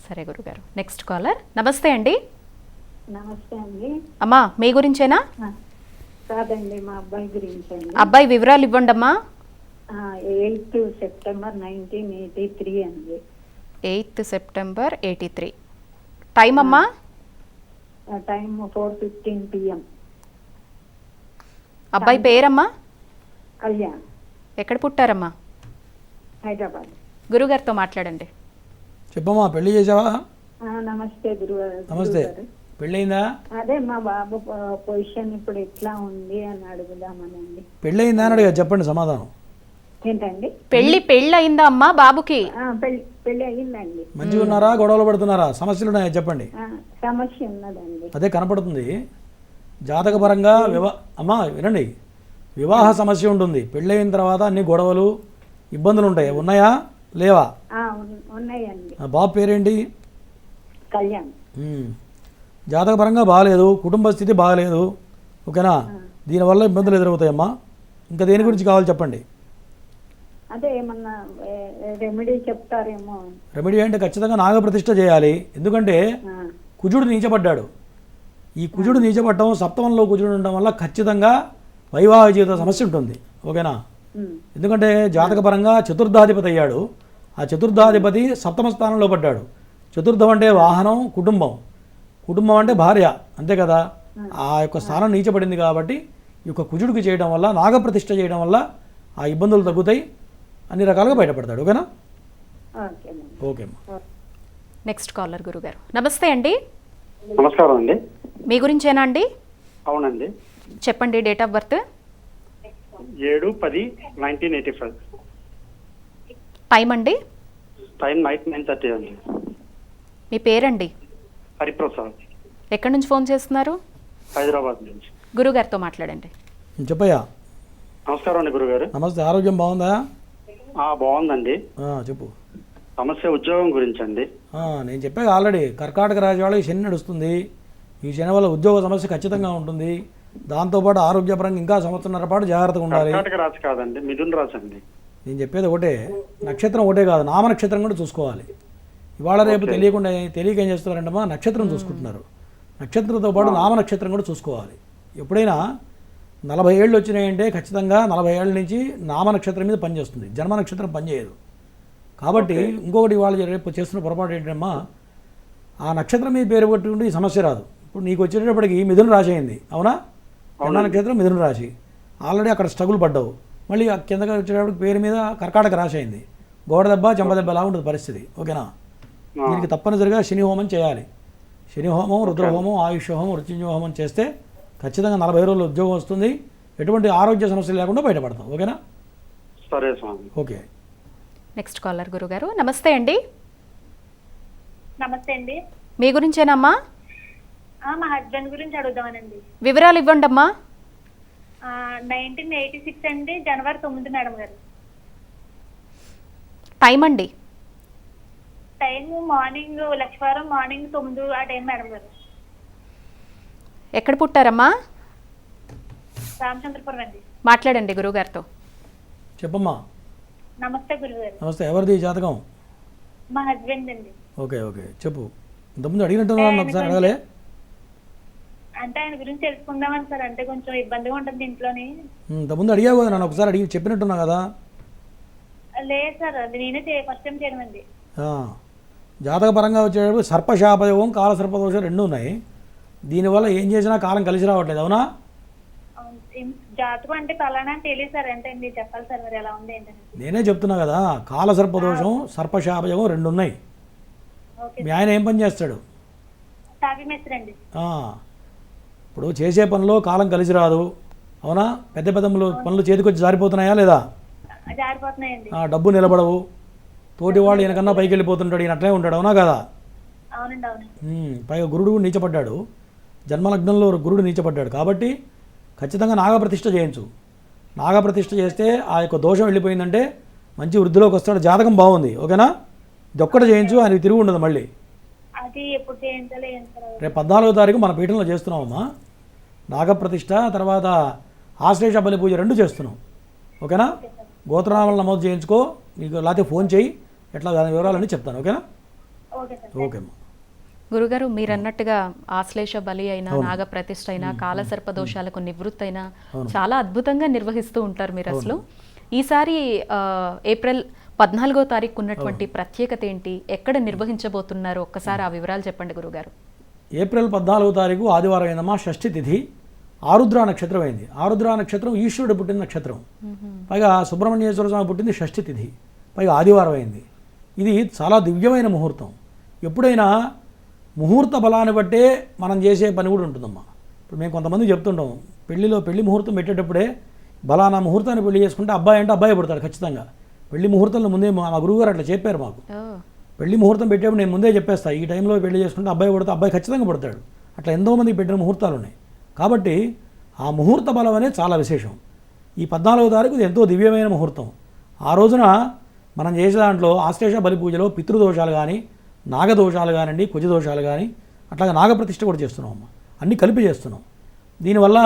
సరే గురుగారు. Next caller. నమస్తే అండి. నమస్తే అండి. అమ్మా మీ గురించేనా? కాదండి, మా అబ్బాయి గురించి అండి. అబ్బాయి వివరాలు ఇవ్వండి అమ్మా. 8 సెప్టెంబర్ 1983 అండి. 8 సెప్టెంబర్ 83. టైం అమ్మా? Time 4:15 PM. అబ్బాయి పేరమ్మా? కళ్యాణ్, ఎక్కడ పుట్టారమ్మా? హైదరాబాద్. గురుగారితో మాట్లాడండి. చెప్పమ్మా, పెళ్లి చేసావా? నమస్తే గురుగారు. నమస్తే. పెళ్ళయిందా? అదే మా బాబు పొజిషన్ ఇప్పుడు ఎట్లా ఉంది అని అడుగుదామనండి. పెళ్ళయిందా అని అడిగా, చెప్పండి సమాధానం. ఏంటండి? పెళ్ళి అయిందా అమ్మా బాబుకి? పెళ్లి అయ్యిందండి. మంచిగా ఉన్నారా, గొడవలు పడుతున్నారా, సమస్యలు ఉన్నాయా చెప్పండి. సమస్య ఉన్నదండి. అదే కనపడుతుంది. జాతకపరంగా అమ్మా వినండి, వివాహ సమస్య ఉంటుంది. పెళ్ళయిన తర్వాత అన్ని గొడవలు, ఇబ్బందులు ఉంటాయి. ఉన్నాయా లేవా? ఉన్నాయండి. బాబు పేరేంటి? కళ్యాణ్. జాతకపరంగా బాగాలేదు, కుటుంబ స్థితి బాగాలేదు. ఓకేనా? దీనివల్ల ఇబ్బందులు ఎదురవుతాయమ్మా. ఇంకా దేని గురించి కావాలి చెప్పండి. అదే ఏమన్నా రెమెడీ చెప్తారేమో. రెమెడీ అంటే ఖచ్చితంగా నాగప్రతిష్ఠ చేయాలి. ఎందుకంటే కుజుడు నీచపడ్డాడు. ఈ కుజుడు నీచపడటం, సప్తమంలో కుజుడు ఉండడం వల్ల ఖచ్చితంగా వైవాహిక జీవిత సమస్య ఉంటుంది. ఓకేనా? ఎందుకంటే జాతకపరంగా చతుర్థాధిపతి అయ్యాడు. ఆ చతుర్థాధిపతి సప్తమ స్థానంలో పడ్డాడు. చతుర్థం అంటే వాహనం, కుటుంబం. కుటుంబం అంటే భార్య, అంతే కదా. ఆ యొక్క స్థానం నీచపడింది కాబట్టి ఈ యొక్క కుజుడికి చేయడం వల్ల, నాగప్రతిష్ఠ చేయడం వల్ల ఆ ఇబ్బందులు తగ్గుతాయి, అన్ని రకాలుగా బయటపడతాడు. ఓకేనా? ఓకే అమ్మా. నెక్స్ట్ కాలర్ గురుగారు. నమస్తే అండి. నమస్కారం అండి. మీ గురించేనా అండి? అవునండి. చెప్పండి. Date of birth? 7/10/1985. టైం అండి? టైం నైట్ 9:30 అండి. మీ పేరండి? హరిప్రసాద్. ఎక్కడి నుంచి ఫోన్ చేస్తున్నారు? హైదరాబాద్ నుంచి. గురుగారితో మాట్లాడండి. చెప్పయ్యా. నమస్కారం అండి గురుగారు. నమస్తే. ఆరోగ్యం బాగుందా? బాగుందండి. చెప్పు. సమస్య ఉద్యోగం గురించి అండి. నేను చెప్పాక ఆల్రెడీ కర్కాటక రాశి వాళ్ళకి శని నడుస్తుంది. ఈ శని వల్ల ఉద్యోగ సమస్య ఖచ్చితంగా ఉంటుంది. దాంతోపాటు ఆరోగ్యపరంగా ఇంకా సంవత్సరాల పాటు జాగ్రత్తగా ఉండాలి. కర్కాటక రాశి కాదండి, మిథున రాశి అండి. నేను చెప్పేది ఒకటే, నక్షత్రం ఒకటే కాదు, నామ నక్షత్రం కూడా చూసుకోవాలి. ఇవాళ రేపు తెలియక ఏం చేస్తున్నారంటే నక్షత్రం చూసుకుంటున్నారు. నక్షత్రంతో పాటు నామ నక్షత్రం కూడా చూసుకోవాలి. ఎప్పుడైనా 40 ఏళ్ళు వచ్చినాయంటే ఖచ్చితంగా 40 ఏళ్ళ నుంచి నామ నక్షత్రం మీద పనిచేస్తుంది, జన్మ నక్షత్రం పనిచేయదు. కాబట్టి ఇంకొకటి వాళ్ళు రేపు చేస్తున్న పొరపాటు ఏంటమ్మా, ఆ నక్షత్రం మీద పేరు పెట్టుకుంటే ఈ సమస్య రాదు. ఇప్పుడు నీకు వచ్చేటప్పటికి మిథున రాశి అయింది, అవునా? జన్మ నక్షత్రం మిథున రాశి, ఆల్రెడీ అక్కడ స్ట్రగుల్ పడ్డావు. మళ్ళీ కిందకి వచ్చేటప్పటికి పేరు మీద కర్కాటక రాశి అయింది. గోడ దెబ్బ, చెంప దెబ్బ అలా ఉంటుంది పరిస్థితి. ఓకేనా? దీనికి తప్పనిసరిగా శని హోమం చేయాలి. శని హోమం, రుద్రహోమం, ఆయుష్ హోమం, మృత్యుంజయ హోమం చేస్తే ఖచ్చితంగా 40 రోజులు ఉద్యోగం వస్తుంది. ఎటువంటి ఆరోగ్య సమస్యలు లేకుండా బయటపడతాం. ఓకేనా? సరే స్వామి. ఓకే. నెక్స్ట్ కాలర్ గురుగారు. నమస్తే అండి. నమస్తే అండి. మీ గురించేనమ్మా? మా హస్బెండ్ గురించి అడుగుదామనండి. వివరాలు ఇవ్వండి అమ్మా. 1986 అండి, జనవరి 9 మేడం గారు. టైం అండి? టైం మార్నింగ్, లక్షవారం మార్నింగ్ 9 ఆ టైం మేడం గారు. ఎక్కడ పుట్టారమ్మా? రామచంద్రపురం అండి. మాట్లాడండి గురుగారితో. చెప్పమ్మా. నమస్తే గురుగారు. నమస్తే. ఎవరిది జాతకం? మా హస్బెండ్ అండి. ఓకే ఓకే చెప్పు. ఇంతకుముందు అడిగినట్టున్నాను, ఒకసారి అడగలే? అంటే ఆయన గురించి తెలుసుకుందామని సార్, అంటే కొంచెం ఇబ్బందిగా ఉంటుంది ఇంట్లోని. ఇంతకుముందు అడిగావు కదా, నన్ను ఒకసారి అడిగి చెప్పినట్టున్నా కదా. లేదు సార్, అది నేనే ఫస్ట్ టైం చేయడం అండి. జాతకపరంగా వచ్చేటప్పుడు సర్పశాపయోగం, కాలసర్పదోషం 2 ఉన్నాయి. దీనివల్ల ఏం చేసినా కాలం కలిసి రావట్లేదు, అవునా? జాతకం అంటే పలానా తెలియదు సార్, అంటే మీరు చెప్పాలి సార్ మరి ఎలా ఉంది ఏంటని. నేనే చెప్తున్నా కదా, కాలసర్పదోషం, సర్పశాపయోగం 2 ఉన్నాయి. మీ ఆయన ఏం పని చేస్తాడు? తాపీ మేస్త్రి అండి. ఇప్పుడు చేసే పనిలో కాలం కలిసి రాదు, అవునా? పెద్ద పెద్ద పనులు చేతికొచ్చి జారిపోతున్నాయా లేదా? జారిపోతున్నాయండి. డబ్బు నిలబడవు, తోటి వాళ్ళు ఈయనకన్నా పైకి వెళ్ళిపోతుంటాడు, ఈయన అట్లే ఉంటాడు, అవునా కదా? అవునండి, అవును. పైగా గురుడు నీచపడ్డాడు, జన్మలగ్నంలో గురుడు నీచపడ్డాడు. కాబట్టి ఖచ్చితంగా నాగప్రతిష్ఠ చేయించు. నాగప్రతిష్ఠ చేస్తే ఆ యొక్క దోషం వెళ్ళిపోయిందంటే మంచి వృద్ధిలోకి వస్తాడు, జాతకం బాగుంది. ఓకేనా? ఇది ఒక్కటి చేయించు, ఆయనకి తిరిగి ఉండదు మళ్ళీ. అది ఎప్పుడు చేయించాలి ఏం సార్? రేపు 14వ తారీఖు మన పీఠంలో చేస్తున్నామమ్మా. నాగప్రతిష్ఠ తర్వాత ఆశ్లేష బలి పూజ 2 చేస్తున్నాం. ఓకేనా? గోత్రనామాలు నమోదు చేయించుకో, నీకు లేకపోతే ఫోన్ చేయి, ఎట్లా దాని వివరాలన్నీ చెప్తాను. ఓకేనా? Okay sir. ఓకే అమ్మా. గురుగారు మీరు అన్నట్టుగా ఆశ్లేష బలి అయినా నాగప్రతిష్ఠ అయినా కాలసర్ప దోషాలకు నివృత్తి అయినా చాలా అద్భుతంగా నిర్వహిస్తూ ఉంటారు మీరు. అసలు ఈసారి ఏప్రిల్ 14వ తారీఖు ఉన్నటువంటి ప్రత్యేకత ఏంటి, ఎక్కడ నిర్వహించబోతున్నారు, ఒక్కసారి ఆ వివరాలు చెప్పండి గురుగారు. ఏప్రిల్ 14వ తారీఖు ఆదివారం అయిందమ్మా. షష్ఠి తిథి, ఆరుద్ర నక్షత్రం అయింది. ఆరుద్ర నక్షత్రం ఈశ్వరుడు పుట్టిన నక్షత్రం, పైగా సుబ్రహ్మణ్యేశ్వర స్వామి పుట్టింది షష్ఠి తిథి, పైగా ఆదివారం అయింది. ఇది చాలా దివ్యమైన ముహూర్తం. ఎప్పుడైనా ముహూర్త బలాన్ని బట్టే మనం చేసే పని కూడా ఉంటుందమ్మా. ఇప్పుడు మేము కొంతమంది చెప్తుంటాం, పెళ్లి ముహూర్తం పెట్టేటప్పుడే బలానా ముహూర్తాన్ని పెళ్లి చేసుకుంటే అబ్బాయి అంటే అబ్బాయి పుడతాడు ఖచ్చితంగా. పెళ్లి ముహూర్తంలో ముందే మా గురువుగారు అట్లా చెప్పారు మాకు. పెళ్లి ముహూర్తం పెట్టేప్పుడు నేను ముందే చెప్పేస్తాను, ఈ టైంలో పెళ్లి చేసుకుంటే అబ్బాయి పుడితే అబ్బాయి ఖచ్చితంగా పుడతాడు. అట్లా ఎంతోమందికి పెట్టిన ముహూర్తాలు ఉన్నాయి. కాబట్టి ఆ ముహూర్త బలం అనేది చాలా విశేషం. ఈ 14వ తారీఖు ఎంతో దివ్యమైన ముహూర్తం. ఆ రోజున మనం చేసే దాంట్లో ఆశ్లేష బలి పూజలో పితృదోషాలు కానీ, నాగదోషాలు కానివ్వండి, కుజదోషాలు కానీ, అట్లాగే నాగప్రతిష్ఠ కూడా చేస్తున్నాం అమ్మ. అన్నీ కలిపి చేస్తున్నాం. దీనివల్ల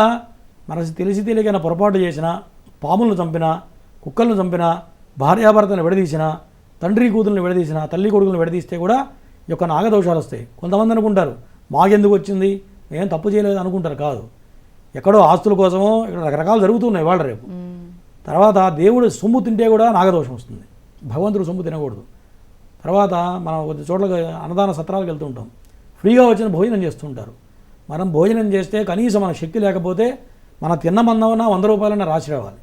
మనకు తెలియకైనా పొరపాటు చేసినా, పాములను చంపినా, కుక్కలను చంపినా, భార్యాభర్తలను విడదీసినా, తండ్రి కూతుర్ని విడదీసినా, తల్లి కొడుకులను విడదీస్తే కూడా ఈ యొక్క నాగదోషాలు వస్తాయి. కొంతమంది అనుకుంటారు మాకెందుకు వచ్చింది, మేము తప్పు చేయలేదు అనుకుంటారు. కాదు, ఎక్కడో ఆస్తుల కోసమో ఇక్కడ రకరకాలు జరుగుతున్నాయి వాళ్ళ రేపు. తర్వాత దేవుడు సొమ్ము తింటే కూడా నాగదోషం వస్తుంది. భగవంతుడు సొమ్ము తినకూడదు. తర్వాత మనం కొద్ది చోట్ల అన్నదాన సత్రాలకు వెళ్తూ ఉంటాం, ఫ్రీగా వచ్చిన భోజనం చేస్తుంటారు. మనం భోజనం చేస్తే కనీసం మన శక్తి లేకపోతే మన తిన్నమన్నవన్నా 100 రూపాయలన్నా రాసి రావాలి.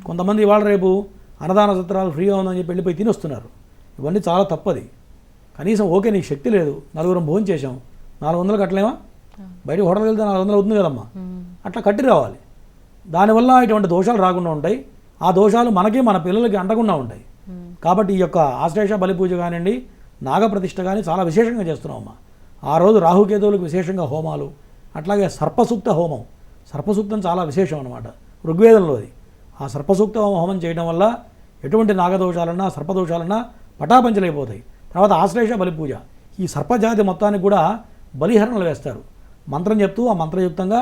కొంతమంది ఇవాళ రేపు అన్నదాన సత్రాలు ఫ్రీగా ఉందని చెప్పి వెళ్ళిపోయి తినొస్తున్నారు. ఇవన్నీ చాలా తప్పది. కనీసం ఓకే నీకు శక్తి లేదు, నలుగురం భోజనం చేసాం, 400 కట్టలేమా? బయట హోటల్కి వెళ్తే 400 అవుతుంది కదమ్మా. అట్లా కట్టి రావాలి. దానివల్ల ఇటువంటి దోషాలు రాకుండా ఉంటాయి. ఆ దోషాలు మనకి మన పిల్లలకి అంటకుండా ఉంటాయి. కాబట్టి ఈ యొక్క ఆశ్లేష బలి పూజ కానివ్వండి, నాగప్రతిష్ఠ కానీ చాలా విశేషంగా చేస్తున్నామమ్మా. ఆ రోజు రాహుకేతువులకు విశేషంగా హోమాలు, అట్లాగే సర్పసూక్త హోమం. సర్పసూక్తం చాలా విశేషం అనమాట, ఋగ్వేదంలోది. ఆ సర్పసూక్త హోమం చేయడం వల్ల ఎటువంటి నాగదోషాలన్నా సర్పదోషాలన్నా పటాపంచలైపోతాయి. తర్వాత ఆశ్లేష బలి పూజ, ఈ సర్పజాతి మొత్తానికి కూడా బలిహరణలు వేస్తారు. మంత్రం చెప్తూ ఆ మంత్రయుక్తంగా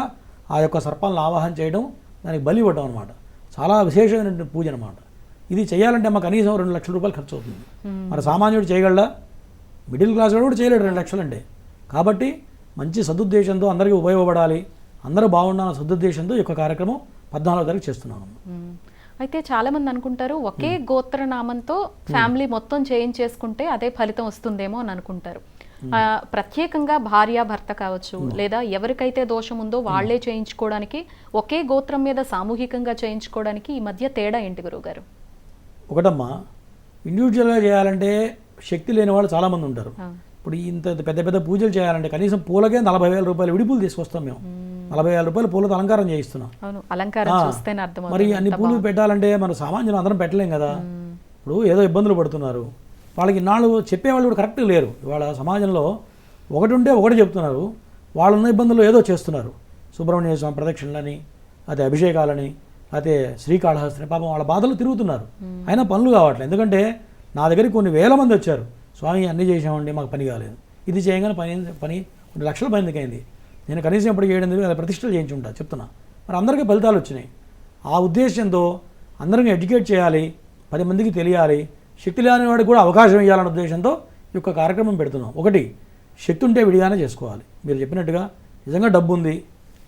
ఆ యొక్క సర్పాలను ఆవాహన చేయడం, దానికి బలి ఇవ్వడం అనమాట. చాలా విశేషమైన పూజ అనమాట. ఇది చేయాలంటే మాకు కనీసం 2 లక్షల రూపాయలు ఖర్చు అవుతుంది. మరి సామాన్యుడు చేయగలడా? మిడిల్ క్లాస్ వాడు కూడా చేయలేడు 2 లక్షలు అంటే. కాబట్టి మంచి సదుద్దేశంతో అందరికీ ఉపయోగపడాలి, అందరూ బాగుండాలన్న సదుద్దేశంతో ఈ యొక్క కార్యక్రమం 14వ తారీఖు చేస్తున్నాను. అయితే చాలా మంది అనుకుంటారు ఒకే గోత్రనామంతో ఫ్యామిలీ మొత్తం చేయించేసుకుంటే అదే ఫలితం వస్తుందేమో అని అనుకుంటారు. ప్రత్యేకంగా భార్య భర్త కావచ్చు, లేదా ఎవరికైతే దోషం ఉందో వాళ్లే చేయించుకోవడానికి, ఒకే గోత్రం మీద సామూహికంగా చేయించుకోవడానికి ఈ మధ్య తేడా ఏంటి గురువుగారు? ఒకటమ్మా, ఇండివిజువల్గా చేయాలంటే శక్తి లేని వాళ్ళు చాలామంది ఉంటారు. ఇప్పుడు ఇంత పెద్ద పెద్ద పూజలు చేయాలంటే కనీసం పూలకే 40,000 రూపాయలు విడిపూలు తీసుకొస్తాం మేము. 40,000 రూపాయలు పూలతో అలంకారం చేయిస్తున్నాం. మరి అన్ని పూలు పెట్టాలంటే మన సామాన్యులు అందరం పెట్టలేం కదా. ఇప్పుడు ఏదో ఇబ్బందులు పడుతున్నారు, వాళ్ళకి ఇన్నాళ్ళు చెప్పేవాళ్ళు కూడా కరెక్ట్ లేరు. ఇవాళ సమాజంలో ఒకటి ఉంటే ఒకటి చెప్తున్నారు, వాళ్ళున్న ఇబ్బందులు ఏదో చేస్తున్నారు. సుబ్రహ్మణ్య స్వామి ప్రదక్షిణలని, అదే అభిషేకాలని, అదే శ్రీకాళహస్తిని, పాపం వాళ్ళ బాధలు తిరుగుతున్నారు. అయినా పనులు కావట్లేదు. ఎందుకంటే నా దగ్గరికి కొన్ని వేల మంది వచ్చారు, స్వామి అన్నీ చేసామండి మాకు పని కాలేదు, ఇది చేయగానే పని కొన్ని లక్షల మందికి అయింది, నేను కనీసం ఎప్పటికి 7,000 ప్రతిష్టలు చేయించి ఉంటా చెప్తున్నా. మరి అందరికీ ఫలితాలు వచ్చినాయి. ఆ ఉద్దేశంతో అందరినీ ఎడ్యుకేట్ చేయాలి, 10 మందికి తెలియాలి, శక్తి లేని వాడికి కూడా అవకాశం ఇవ్వాలనే ఉద్దేశంతో ఈ యొక్క కార్యక్రమం పెడుతున్నాం. ఒకటి, శక్తి ఉంటే విడిగానే చేసుకోవాలి. మీరు చెప్పినట్టుగా నిజంగా డబ్బు ఉంది,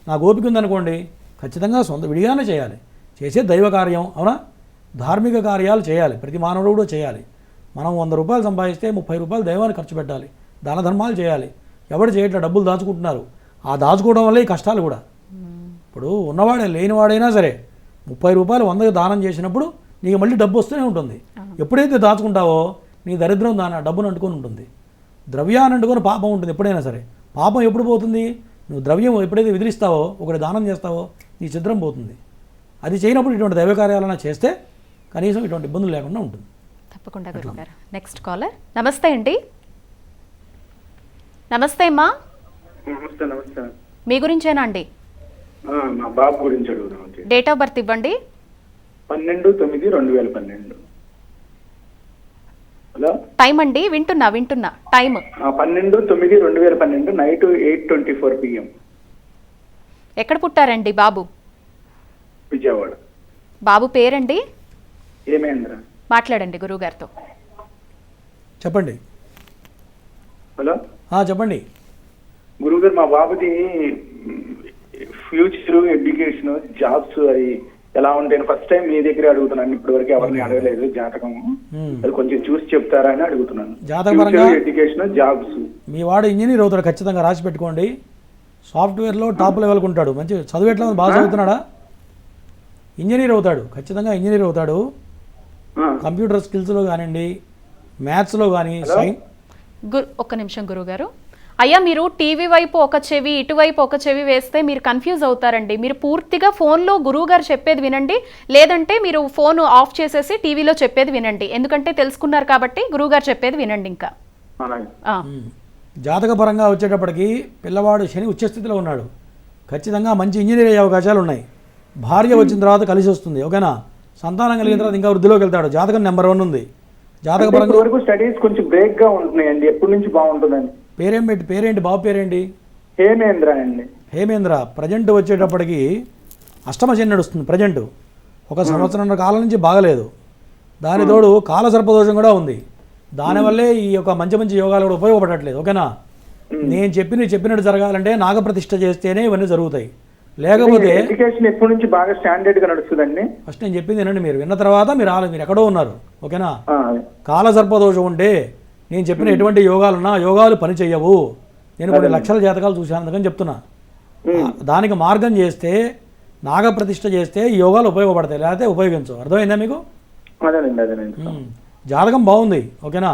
నాకు ఓపిక ఉందనుకోండి, ఖచ్చితంగా సొంత విడిగానే చేయాలి. చేసే దైవ కార్యం, అవునా, ధార్మిక కార్యాలు చేయాలి, ప్రతి మానవుడు కూడా చేయాలి. మనం 100 రూపాయలు సంపాదిస్తే 30 రూపాయలు దైవానికి ఖర్చు పెట్టాలి, దాన ధర్మాలు చేయాలి. ఎవరు చేయట్లా, డబ్బులు దాచుకుంటున్నారు. ఆ దాచుకోవడం వల్ల ఈ కష్టాలు కూడా. ఇప్పుడు ఉన్నవాడే లేనివాడైనా సరే 30 రూపాయలు 100కి దానం చేసినప్పుడు నీకు మళ్ళీ డబ్బు వస్తూనే ఉంటుంది. ఎప్పుడైతే దాచుకుంటావో నీ దరిద్రం డబ్బును అంటుకొని ఉంటుంది. ద్రవ్యాన్ని అంటుకొని పాపం ఉంటుంది ఎప్పుడైనా సరే. పాపం ఎప్పుడు పోతుంది? నువ్వు ద్రవ్యం ఎప్పుడైతే విదిలిస్తావో, ఒకటి దానం చేస్తావో నీ చిత్రం పోతుంది. అది చేయనప్పుడు ఇటువంటి దైవ కార్యాలన్నా చేస్తే కనీసం ఇటువంటి ఇబ్బందులు లేకుండా ఉంటుంది. తప్పకుండా గురుగారు. Next caller. నమస్తే అండి. నమస్తే అమ్మా. నమస్తే. నమస్తే. మీ గురించేనా అండి? మా బాబు గురించి అడుగుదాం. ఓకే. డేట్ ఆఫ్ బర్త్ ఇవ్వండి. 12/9/2012. హలో, టైం అండి, వింటున్నా టైం. 12/9/2012 night 8:24 PM. ఎక్కడ పుట్టారండి బాబు? విజయవాడ. బాబు పేరండి? ఏమేంద్ర. మాట్లాడండి గురువుగారితో. చెప్పండి. హలో, చెప్పండి గురువుగారు, మా బాబుది ఫ్యూచర్, ఎడ్యుకేషన్, జాబ్స్ అవి ఎలా ఉంటాయని ఫస్ట్ టైం మీ దగ్గర అడుగుతున్నాను. ఇప్పటి వరకు ఎవరిని అడగలేదు జాతకం. అది కొంచెం చూసి చెప్తారా అని అడుగుతున్నాను. జాతకపరంగా ఎడ్యుకేషన్, జాబ్స్. మీ వాడు ఇంజనీర్ అవుతాడు, ఖచ్చితంగా రాసి పెట్టుకోండి. సాఫ్ట్వేర్లో టాప్ లెవెల్కి ఉంటాడు. మంచి చదువు ఎట్లా బాగా చదువుతున్నాడా? ఇంజనీర్ అవుతాడు, ఖచ్చితంగా ఇంజనీర్ అవుతాడు. కంప్యూటర్ స్కిల్స్లో కానివ్వండి, మ్యాథ్స్లో కానీ. ఒక్క నిమిషం గురువుగారు. అయ్యా, మీరు టీవీ వైపు ఒక చెవి, ఇటువైపు ఒక చెవి వేస్తే మీరు కన్ఫ్యూజ్ అవుతారండి. మీరు పూర్తిగా ఫోన్లో గురువుగారు చెప్పేది వినండి, లేదంటే మీరు ఫోన్ ఆఫ్ చేసేసి టీవీలో చెప్పేది వినండి. ఎందుకంటే తెలుసుకున్నారు కాబట్టి గురువుగారు చెప్పేది వినండి. ఇంకా జాతకపరంగా వచ్చేటప్పటికి పిల్లవాడు శని ఉచ్చస్థితిలో ఉన్నాడు, ఖచ్చితంగా మంచి ఇంజనీర్ అయ్యే అవకాశాలు ఉన్నాయి. భార్య వచ్చిన తర్వాత కలిసి వస్తుంది, ఓకేనా? సంతానం కలిగిన తర్వాత ఇంకా వృద్ధిలోకి వెళ్తాడు. జాతకం నెంబర్ 1 ఉంది. జాతకపరంగా స్టడీస్ కొంచెం బ్రేక్ గా ఉంటున్నాయండి. ఎప్పటి నుంచి బాగుంటుందండి? పేరేంటి బాబు పేరేంటి? హేమేంద్ర అండి. హేమేంద్ర. ప్రజెంట్ వచ్చేటప్పటికి అష్టమ శని నడుస్తుంది. ప్రజెంట్ ఒక సంవత్సరంన్నర కాలం నుంచి బాగలేదు. దాని తోడు కాలసర్పదోషం కూడా ఉంది. దానివల్లే ఈ యొక్క మంచి యోగాలు కూడా ఉపయోగపడట్లేదు, ఓకేనా? నేను చెప్పినట్టు జరగాలంటే నాగప్రతిష్ఠ చేస్తేనే ఇవన్నీ జరుగుతాయి. లేకపోతే ఎడ్యుకేషన్ ఎప్పటి నుంచి బాగా స్టాండర్డ్ గా నడుస్తుందండి? ఫస్ట్ నేను చెప్పింది వినండి. మీరు విన్న తర్వాత మీరు ఎక్కడో ఉన్నారు, ఓకేనా? కాలసర్పదోషం ఉంటే నేను చెప్పిన ఎటువంటి యోగాలున్నా యోగాలు పని చెయ్యవు. నేను కొన్ని లక్షల జాతకాలు చూశాను, అందుకని చెప్తున్నా. దానికి మార్గం చేస్తే, నాగప్రతిష్ఠ చేస్తే ఈ యోగాలు ఉపయోగపడతాయి, లేకపోతే ఉపయోగించవు. అర్థమైందా మీకు? జాతకం బాగుంది, ఓకేనా?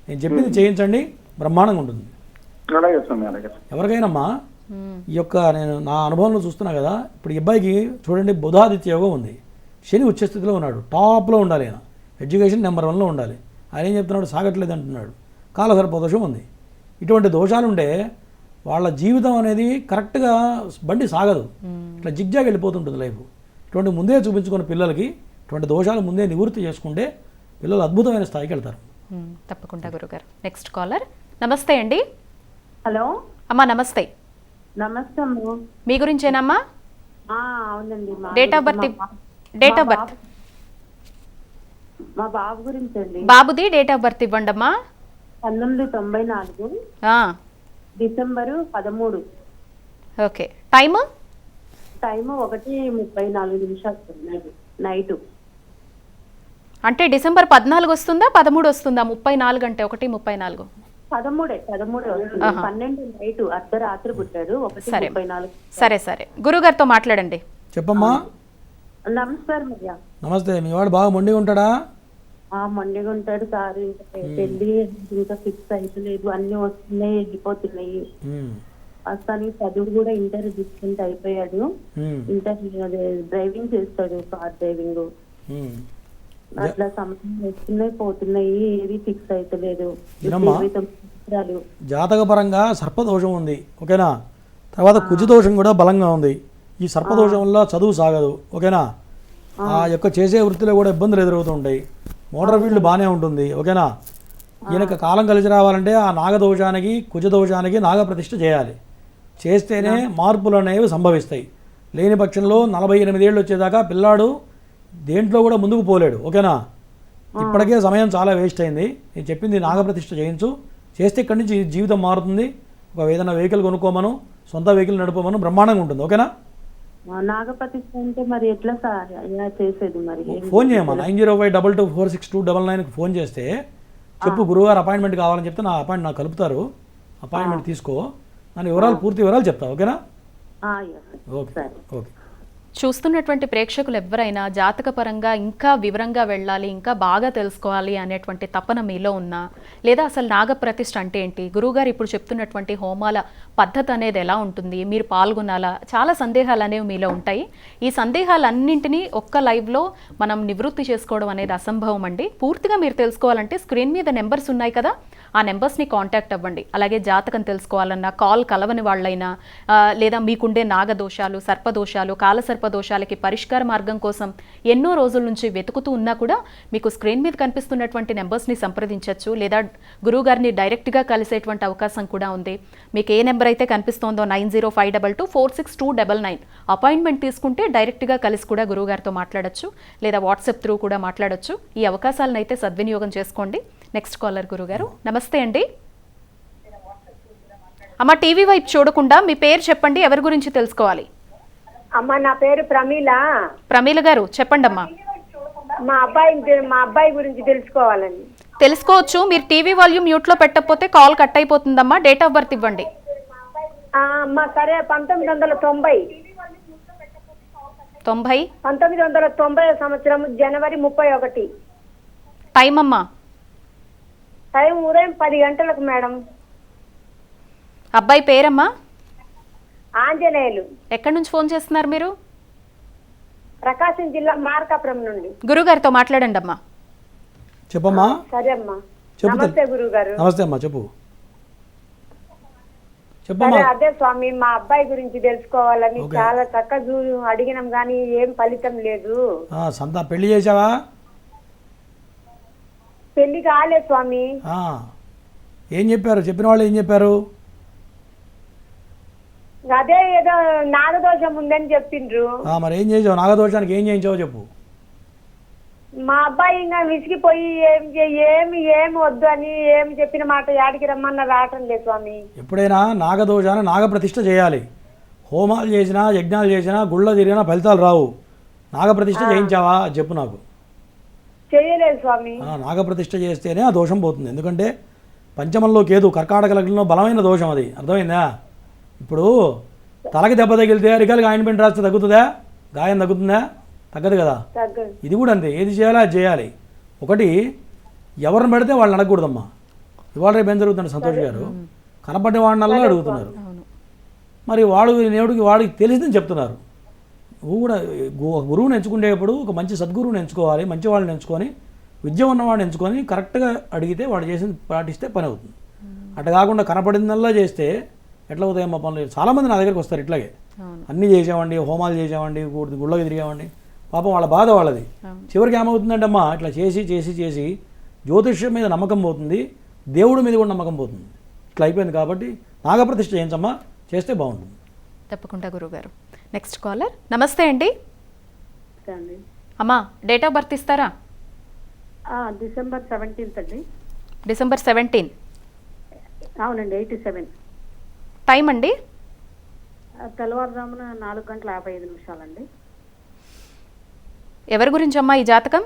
నేను చెప్పింది చేయించండి, బ్రహ్మాండంగా ఉంటుంది. ఎవరికైనామ్మా ఈ యొక్క నేను నా అనుభవంలో చూస్తున్నా కదా, ఇప్పుడు ఈ అబ్బాయికి చూడండి బుధాదిత్య యోగం ఉంది. శని ఉచ్చస్థితిలో ఉన్నాడు, టాప్లో ఉండాలి. ఆయన ఎడ్యుకేషన్ నెంబర్ 1లో ఉండాలి. ఆయన ఏం చెప్తున్నాడు? సాగట్లేదు అంటున్నాడు. కాలసర్పదోషం ఉంది. ఇటువంటి దోషాలు ఉంటే వాళ్ళ జీవితం అనేది కరెక్ట్గా బండి సాగదు, ఇట్లా జిగ్జాగ్ వెళ్ళిపోతుంటుంది లైఫ్. ఇటువంటి ముందే చూపించుకున్న పిల్లలకి ఇటువంటి దోషాలు ముందే నివృత్తి చేసుకుంటే పిల్లలు అద్భుతమైన స్థాయికి వెళ్తారు. తప్పకుండా గురుగారు. Next caller. నమస్తే అండి. హలో అమ్మా, నమస్తే. నమస్తే అమ్మ. మీ గురించేనమ్మా? అవునండి. Date of birth. మా బాబు గురించి అండి. బాబుది డేట్ ఆఫ్ బర్త్ ఇవ్వండి అమ్మా. 1994 డిసెంబరు 13. ఓకే. Time 1:34 night. అంటే డిసెంబర్ 14 వస్తుందా 13 వస్తుందా? 34 అంటే 1:34. 13 వస్తుంది. 12 నైట్ అర్ధరాత్రి పుట్టాడు. 1:34. సరే గురుగారితో మాట్లాడండి. చెప్పమ్మా. నమస్కారం అయ్యా. నమస్తే. మీ వాడు బాగా మొండిగా ఉంటాడా? మొండిగా ఉంటాడు సార్. పెళ్లి ఇంకా ఫిక్స్ అయిపోలేదు, అన్ని వస్తున్నాయి వెళ్ళిపోతున్నాయి. అసలు చదువు కూడా ఇంటర్ డిస్టెంట్ అయిపోయాడు. ఇంటర్ డ్రైవింగ్ చేస్తాడు, కార్ డ్రైవింగ్. అట్లా సమస్యలు వస్తున్నాయి పోతున్నాయి, ఏది ఫిక్స్ అయితలేదు. జాతకపరంగా సర్పదోషం ఉంది, ఓకేనా? తర్వాత కుజదోషం కూడా బలంగా ఉంది. ఈ సర్పదోషం వల్ల చదువు సాగదు, ఓకేనా? ఆ యొక్క చేసే వృత్తిలో కూడా ఇబ్బందులు ఎదురవుతూ ఉంటాయి. మోటార్ ఫీల్డ్ బాగానే ఉంటుంది, ఓకేనా? ఈయనకు కాలం కలిసి రావాలంటే ఆ నాగదోషానికి కుజదోషానికి నాగప్రతిష్ఠ చేయాలి. చేస్తేనే మార్పులు అనేవి సంభవిస్తాయి. లేని పక్షంలో 48 ఏళ్ళు వచ్చేదాకా పిల్లాడు దేంట్లో కూడా ముందుకు పోలేడు, ఓకేనా? ఇప్పటికే సమయం చాలా వేస్ట్ అయింది. నేను చెప్పింది నాగప్రతిష్ఠ చేయించు, చేస్తే ఇక్కడి నుంచి జీవితం మారుతుంది. ఒక ఏదైనా వెహికల్ కొనుక్కోమను, సొంత వెహికల్ నడుపుకోమను, బ్రహ్మాండంగా ఉంటుంది, ఓకేనా? నాగప్రతిష్ఠ అంటే మరి ఎట్లా సార్ చేసేది? మరి ఫోన్ చేయమ్మా. 9052246299కి ఫోన్ చేస్తే చెప్పు గురువుగారు అపాయింట్మెంట్ కావాలని చెప్తే నాకు కలుపుతారు. అపాయింట్మెంట్ తీసుకో, నన్ను పూర్తి వివరాలు చెప్తా, ఓకేనా? ఓకే. చూస్తున్నటువంటి ప్రేక్షకులు ఎవరైనా జాతకపరంగా ఇంకా వివరంగా వెళ్ళాలి, ఇంకా బాగా తెలుసుకోవాలి అనేటువంటి తపన మీలో ఉన్నా, లేదా అసలు నాగప్రతిష్ఠ అంటే ఏంటి, గురువుగారు ఇప్పుడు చెప్తున్నటువంటి హోమాల పద్ధతి అనేది ఎలా ఉంటుంది, మీరు పాల్గొనాలా, చాలా సందేహాలు అనేవి మీలో ఉంటాయి. ఈ సందేహాలన్నింటినీ ఒక్క లైవ్లో మనం నివృత్తి చేసుకోవడం అనేది అసంభవం అండి. పూర్తిగా మీరు తెలుసుకోవాలంటే స్క్రీన్ మీద నెంబర్స్ ఉన్నాయి కదా, ఆ నెంబర్స్ని కాంటాక్ట్ అవ్వండి. అలాగే జాతకం తెలుసుకోవాలన్నా, కాల్ కలవని వాళ్ళైనా, లేదా మీకుండే నాగదోషాలు, సర్పదోషాలు, కాలసర్పదోషాలకి పరిష్కార మార్గం కోసం ఎన్నో రోజుల నుంచి వెతుకుతూ ఉన్నా కూడా మీకు స్క్రీన్ మీద కనిపిస్తున్నటువంటి నెంబర్స్ని సంప్రదించవచ్చు, లేదా గురువుగారిని డైరెక్ట్గా కలిసేటువంటి అవకాశం కూడా ఉంది. మీకు ఏ నెంబర్ అయితే కనిపిస్తోందో 9052246299 అపాయింట్మెంట్ తీసుకుంటే డైరెక్ట్గా కలిసి కూడా గురువుగారితో మాట్లాడచ్చు, లేదా వాట్సాప్ త్రూ కూడా మాట్లాడచ్చు. ఈ అవకాశాలను అయితే సద్వినియోగం చేసుకోండి. నెక్స్ట్ కాలర్ గురుగారు. నమస్తే అండి. అమ్మ, టీవీ వైపు చూడకుండా మీ పేరు చెప్పండి, ఎవరి గురించి తెలుసుకోవాలి? అమ్మ, నా పేరు ప్రమీల. ప్రమీల గారు చెప్పండి అమ్మా. మా అబ్బాయి గురించి తెలుసుకోవాలండి. తెలుసుకోవచ్చు. మీరు టీవీ వాల్యూమ్ మ్యూట్లో పెట్టకపోతే కాల్ కట్ అయిపోతుందమ్మా. డేట్ ఆఫ్ బర్త్ ఇవ్వండి. అమ్మ సరే, 1990 సంవత్సరం జనవరి 31. టైం అమ్మా? టైం ఉదయం 10 గంటలకు మేడం. అబ్బాయి పేరమ్మా? ఆంజనేయులు. ఎక్కడి నుంచి ఫోన్ చేస్తున్నారు మీరు? ప్రకాశం జిల్లా మార్కాపురం నుండి. గురుగారితో మాట్లాడండి అమ్మా. చెప్పమ్మా. సరే అమ్మా. చెప్పు. నమస్తే గురుగారు. నమస్తే అమ్మా, చెప్పు. సరే, అదే స్వామి, మా అబ్బాయి గురించి తెలుసుకోవాలని చాలా చక్కగా అడిగినాం కానీ ఏం ఫలితం లేదు. పెళ్లి చేసావా? పెళ్లి కాలేదు స్వామి. ఏం చెప్పారు? చెప్పిన వాళ్ళు ఏం చెప్పారు? అదే ఏదో నాగదోషం ఉందని చెప్పిండ్రు. మరి ఏం చేసావు? నాగదోషానికి ఏం చేయించావో చెప్పు. మా అబ్బాయి ఇంకా విసిగిపోయి ఏమి వద్దు అని ఏమి చెప్పిన మాట యాడికి రమ్మన్న రావటం లేదు స్వామి. ఎప్పుడైనా నాగదోషాన్ని నాగప్రతిష్ఠ చేయాలి. హోమాలు చేసినా, యజ్ఞాలు చేసినా, గుళ్ళ తిరిగినా ఫలితాలు రావు. నాగప్రతిష్ఠ చేయించావా చెప్పు నాకు. చేయలేదు స్వామి. నాగప్రతిష్ఠ చేస్తేనే ఆ దోషం పోతుంది. ఎందుకంటే పంచమంలో కేతు, కర్కాటక లగ్నంలో బలమైన దోషం అది. అర్థమైందా? ఇప్పుడు తలకి దెబ్బ తగిలితే అరికాలకి ఆయింట్మెంట్ రాస్తే తగ్గుతుందా? గాయం తగ్గుతుందా? తగ్గదు కదా. ఇది కూడా అంతే. ఏది చేయాలో అది చేయాలి. ఒకటి, ఎవరిని పెడితే వాళ్ళని అడగకూడదమ్మా. ఇవాళ రేపు ఏం జరుగుతుంది? సంతోష్ గారు కనపడే వాడినల్లా అడుగుతున్నారు. మరి వాడికి తెలిసిందని చెప్తున్నారు. నువ్వు కూడా గురువుని ఎంచుకునేటప్పుడు ఒక మంచి సద్గురువుని ఎంచుకోవాలి. మంచి వాళ్ళని ఎంచుకొని, విద్య ఉన్నవాడిని ఎంచుకొని కరెక్ట్గా అడిగితే వాడు చేసింది పాటిస్తే పని అవుతుంది. అట్లా కాకుండా కనపడిందల్లా చేస్తే ఎట్లా అవుతాయమ్మా పనులు? చాలామంది నా దగ్గరికి వస్తారు ఇట్లాగే. అన్నీ చేసామండి, హోమాలు చేసామండి, గుళ్ళకి తిరిగామండి. పాపం వాళ్ళ బాధ వాళ్ళది. చివరికి ఏమవుతుందంటే అమ్మా, ఇట్లా చేసి చేసి చేసి జ్యోతిష్యం మీద నమ్మకం పోతుంది, దేవుడి మీద కూడా నమ్మకం పోతుంది. ఇట్లా అయిపోయింది. కాబట్టి నాగప్రతిష్ఠ చేయించమ్మా, చేస్తే బాగుంటుంది. తప్పకుండా గురుగారు. Next caller. నమస్తే అండి. అమ్మా, డేట్ ఆఫ్ బర్త్ ఇస్తారా? December 17th అండి. December 17. అవునండి, 87. టైం అండి? తెల్లవారుజామున 4:55 అండి. ఎవరి గురించి అమ్మా ఈ జాతకం?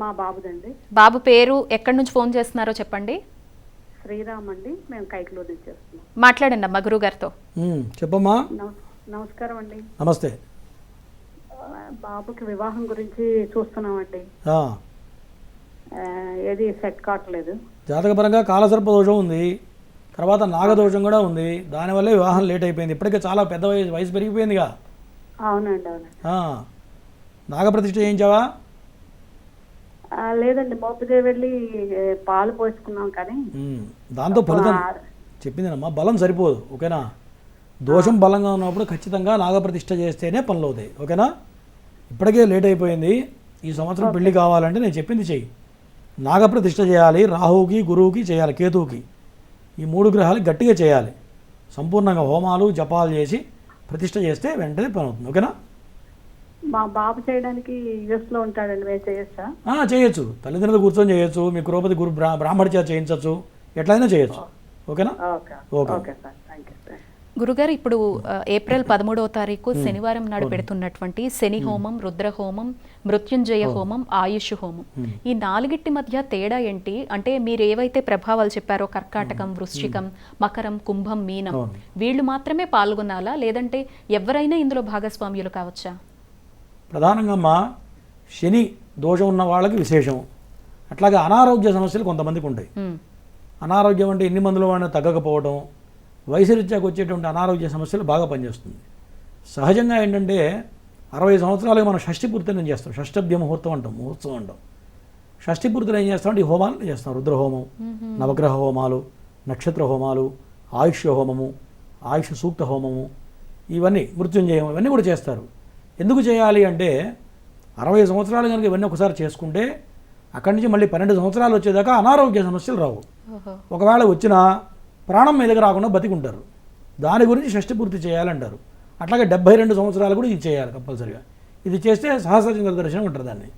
మా బాబుదండి. బాబు పేరు, ఎక్కడి నుంచి ఫోన్ చేస్తున్నారో చెప్పండి. శ్రీరామ్ అండి, మేము కైకలూరు నుంచి చేస్తున్నాం. మాట్లాడండి అమ్మా గురుగారితో. చెప్పమ్మా. నమస్కారం అండి. నమస్తే. బాబుకి వివాహం గురించి చూస్తున్నామండి. ఏది సెట్ కావట్లేదు. జాతకపరంగా కాలసర్ప దోషం ఉంది, తర్వాత నాగదోషం కూడా ఉంది. దానివల్ల వివాహం లేట్ అయిపోయింది. ఇప్పటికే చాలా పెద్ద వయసు పెరిగిపోయిందిగా. అవునండి, అవునండి. నాగప్రతిష్ఠ చేయించావా? లేదండి, మోపుదే వెళ్ళి పాలు పోసుకున్నాం కానీ దాంతో ఫలితం చెప్పిందమ్మా, బలం సరిపోదు. ఓకేనా? దోషం బలంగా ఉన్నప్పుడు ఖచ్చితంగా నాగప్రతిష్ఠ చేస్తేనే పనులు అవుతాయి. ఓకేనా? ఇప్పటికే లేట్ అయిపోయింది. ఈ సంవత్సరం పెళ్లి కావాలంటే నేను చెప్పింది చెయ్యి. నాగప్రతిష్ఠ చేయాలి, రాహువుకి, గురువుకి చేయాలి, కేతువుకి. ఈ 3 గ్రహాలు గట్టిగా చేయాలి. సంపూర్ణంగా హోమాలు జపాలు చేసి ప్రతిష్ఠ చేస్తే వెంటనే పని అవుతుంది. ఓకేనా? మా బాబు చేయడానికి యూఎస్లో ఉంటాడండి, మేము చేయొచ్చా? చేయొచ్చు. తల్లిదండ్రులు కూర్చొని చేయొచ్చు, మీ గృహపతి బ్రాహ్మణ చేత చేయించవచ్చు, ఎట్లయినా చేయొచ్చు. ఓకేనా? ఓకే. గురుగారు ఇప్పుడు ఏప్రిల్ 13వ తారీఖు శనివారం నాడు పెడుతున్నటువంటి శని హోమం, రుద్ర హోమం, మృత్యుంజయ హోమం, ఆయుష్ హోమం, ఈ నాలుగిటి మధ్య తేడా ఏంటి? అంటే మీరు ఏవైతే ప్రభావాలు చెప్పారో కర్కాటకం, వృశ్చికం, మకరం, కుంభం, మీనం, వీళ్ళు మాత్రమే పాల్గొనాలా లేదంటే ఎవరైనా ఇందులో భాగస్వామ్యులు కావచ్చా? ప్రధానంగా అమ్మా శని దోషం ఉన్న వాళ్ళకి విశేషం. అట్లాగే అనారోగ్య సమస్యలు కొంతమందికి ఉంటాయి. అనారోగ్యం అంటే ఎన్ని మందులు వాడినా తగ్గకపోవడం, వయసు రీత్యాకు వచ్చేటువంటి అనారోగ్య సమస్యలు బాగా పనిచేస్తుంది. సహజంగా ఏంటంటే 60 సంవత్సరాలుగా మనం షష్ఠి పూర్తిని చేస్తాం, షష్ఠభ్య ముహూర్తం అంటాం, ముహూర్తం అంటాం. షష్ఠి పూర్తిని ఏం చేస్తామంటే ఈ హోమాలు చేస్తాం. రుద్రహోమం, నవగ్రహ హోమాలు, నక్షత్ర హోమాలు, ఆయుష్ హోమము, ఆయుష్ సూక్త హోమము, ఇవన్నీ మృత్యుంజయం, ఇవన్నీ కూడా చేస్తారు. ఎందుకు చేయాలి అంటే 60 సంవత్సరాలు కనుక ఇవన్నీ ఒకసారి చేసుకుంటే అక్కడి నుంచి మళ్ళీ 12 సంవత్సరాలు వచ్చేదాకా అనారోగ్య సమస్యలు రావు. ఒకవేళ వచ్చినా ప్రాణం మీదకి రాకుండా బతికుంటారు. దాని గురించి షష్ఠి పూర్తి చేయాలంటారు. అట్లాగే 72 సంవత్సరాలు కూడా ఇది చేయాలి కంపల్సరీగా. ఇది చేస్తే సహస్రచంద్ర దర్శనం ఉంటారు. దాన్ని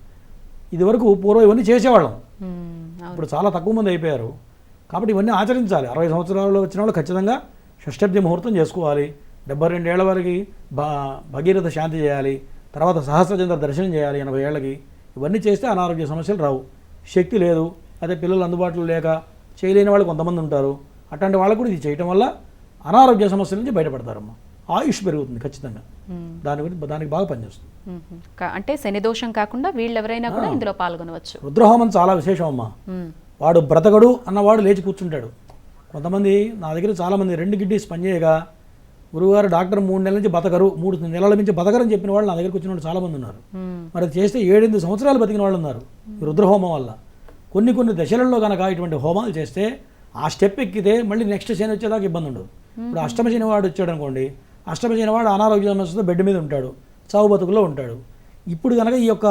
ఇదివరకు పూర్వం ఇవన్నీ చేసేవాళ్ళం, ఇప్పుడు చాలా తక్కువ మంది అయిపోయారు. కాబట్టి ఇవన్నీ ఆచరించాలి. 60 సంవత్సరాల్లో వచ్చిన వాళ్ళు ఖచ్చితంగా షష్ఠబ్ది ముహూర్తం చేసుకోవాలి. 72 ఏళ్ల వరకు భగీరథ శాంతి చేయాలి. తర్వాత సహస్రచంద్ర దర్శనం చేయాలి 80 ఏళ్ళకి. ఇవన్నీ చేస్తే అనారోగ్య సమస్యలు రావు. శక్తి లేదు, అదే పిల్లలు అందుబాటులో లేక చేయలేని వాళ్ళు కొంతమంది ఉంటారు. అట్లాంటి వాళ్ళకు కూడా ఇది చేయటం వల్ల అనారోగ్య సమస్యల నుంచి బయటపడతారమ్మా. ఆయుష్ పెరుగుతుంది ఖచ్చితంగా. దానికి బాగా పనిచేస్తుంది. అంటే శని దోషం కాకుండా వీళ్ళెవరైనా కూడా ఇందులో పాల్గొనవచ్చు. రుద్రహోమం చాలా విశేషం అమ్మా. వాడు బ్రతకడు అన్నవాడు లేచి కూర్చుంటాడు. కొంతమంది నా దగ్గర చాలామంది 2 కిడ్నీస్ పనిచేయగా గురువుగారు డాక్టర్ 3 నెలల నుంచి బతకరు, 3 నెలల నుంచి బతకరని చెప్పిన వాళ్ళు నా దగ్గరికి వచ్చిన వాళ్ళు చాలామంది ఉన్నారు. మరి అది చేస్తే 7-8 సంవత్సరాలు బతికిన వాళ్ళు ఉన్నారు ఈ రుద్రహోమం వల్ల. కొన్ని దశలలో కనుక ఇటువంటి హోమాలు చేస్తే ఆ స్టెప్ ఎక్కితే మళ్ళీ నెక్స్ట్ శని వచ్చేదాకా ఇబ్బంది ఉండదు. ఇప్పుడు అష్టమ శని వాడు వచ్చాడు అనుకోండి, అష్టమ శని వాడు అనారోగ్య సమస్యతో బెడ్ మీద ఉంటాడు, చావు బతుకులో ఉంటాడు. ఇప్పుడు కనుక ఈ యొక్క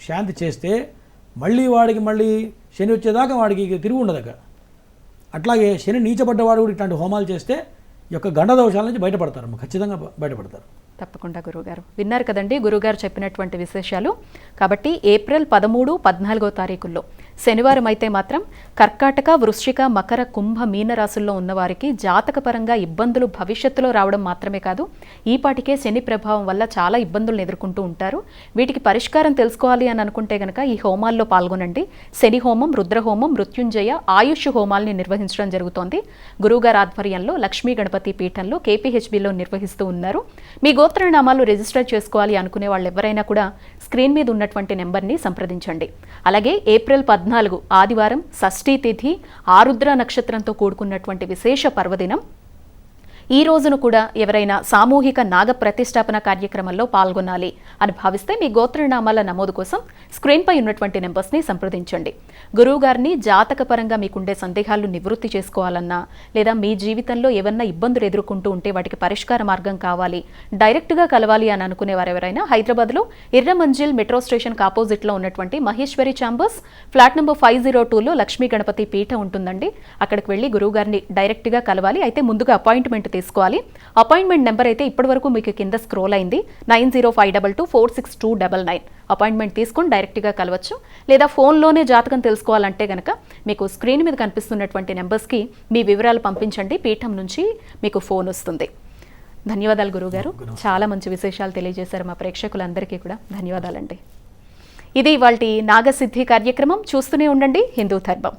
శాంతి చేస్తే మళ్ళీ వాడికి మళ్ళీ శని వచ్చేదాకా వాడికి తిరిగి ఉండదు అక్కడ. అట్లాగే శని నీచపడ్డవాడు కూడా ఇట్లాంటి హోమాలు చేస్తే ఈ యొక్క గండ దోషాల నుంచి బయటపడతారు, ఖచ్చితంగా బయటపడతారు. తప్పకుండా గురువుగారు విన్నారు కదండి గురువుగారు చెప్పినటువంటి విశేషాలు. కాబట్టి ఏప్రిల్ 13, 14 తారీఖుల్లో శనివారం అయితే మాత్రం కర్కాటక, వృశ్చిక, మకర, కుంభ, మీన రాశుల్లో ఉన్నవారికి జాతకపరంగా ఇబ్బందులు భవిష్యత్తులో రావడం మాత్రమే కాదు, ఈపాటికే శని ప్రభావం వల్ల చాలా ఇబ్బందులను ఎదుర్కొంటూ ఉంటారు. వీటికి పరిష్కారం తెలుసుకోవాలి అని అనుకుంటే గనక ఈ హోమాల్లో పాల్గొనండి. శని హోమం, రుద్రహోమం, మృత్యుంజయ, ఆయుష్ హోమాల్ని నిర్వహించడం జరుగుతోంది. గురువుగారు ఆధ్వర్యంలో లక్ష్మీ గణపతి పీఠంలో KPHBలో నిర్వహిస్తూ ఉన్నారు. మీ గోత్రనామాలు రిజిస్టర్ చేసుకోవాలి అనుకునే వాళ్ళు ఎవరైనా కూడా స్క్రీన్ మీద ఉన్నటువంటి నెంబర్ని సంప్రదించండి. అలాగే ఏప్రిల్ 14 ఆదివారం షష్ఠీ తిథి, ఆరుద్ర నక్షత్రంతో కూడుకున్నటువంటి విశేష పర్వదినం. ఈ రోజును కూడా ఎవరైనా సామూహిక నాగ ప్రతిష్టాపన కార్యక్రమంలో పాల్గొనాలి అని భావిస్తే మీ గోత్రనామాల నమోదు కోసం స్క్రీన్పై ఉన్నటువంటి నెంబర్స్ని సంప్రదించండి. గురువుగారిని జాతకపరంగా మీకుండే సందేహాలు నివృత్తి చేసుకోవాలన్నా లేదా మీ జీవితంలో ఏమన్నా ఇబ్బందులు ఎదుర్కొంటూ ఉంటే వాటికి పరిష్కార మార్గం కావాలి, డైరెక్ట్గా కలవాలి అని అనుకునే వారెవరైనా హైదరాబాద్లో ఇర్రమంజిల్ మెట్రో స్టేషన్కి ఆపోజిట్లో ఉన్నటువంటి మహేశ్వరి ఛాంబర్స్ ఫ్లాట్ నెంబర్ 502లో లక్ష్మీ గణపతి పీఠం ఉంటుందండి. అక్కడికి వెళ్ళి గురువుగారిని డైరెక్ట్గా కలవాలి. అయితే ముందుగా అపాయింట్మెంట్ తీసుకోవాలి. అపాయింట్మెంట్ నెంబర్ అయితే ఇప్పటివరకు మీకు కింద స్క్రోల్ అయింది, 9052246299. అపాయింట్మెంట్ తీసుకొని డైరెక్ట్గా కలవచ్చు. లేదా ఫోన్లోనే జాతకం తెలుసుకోవాలంటే కనుక మీకు స్క్రీన్ మీద కనిపిస్తున్నటువంటి నెంబర్స్కి మీ వివరాలు పంపించండి, పీఠం నుంచి మీకు ఫోన్ వస్తుంది. ధన్యవాదాలు గురువుగారు, చాలా మంచి విశేషాలు తెలియజేశారు మా ప్రేక్షకులందరికీ కూడా. ధన్యవాదాలండి. ఇది ఇవాల్టి నాగసిద్ధి కార్యక్రమం. చూస్తూనే ఉండండి హిందూ ధర్మం.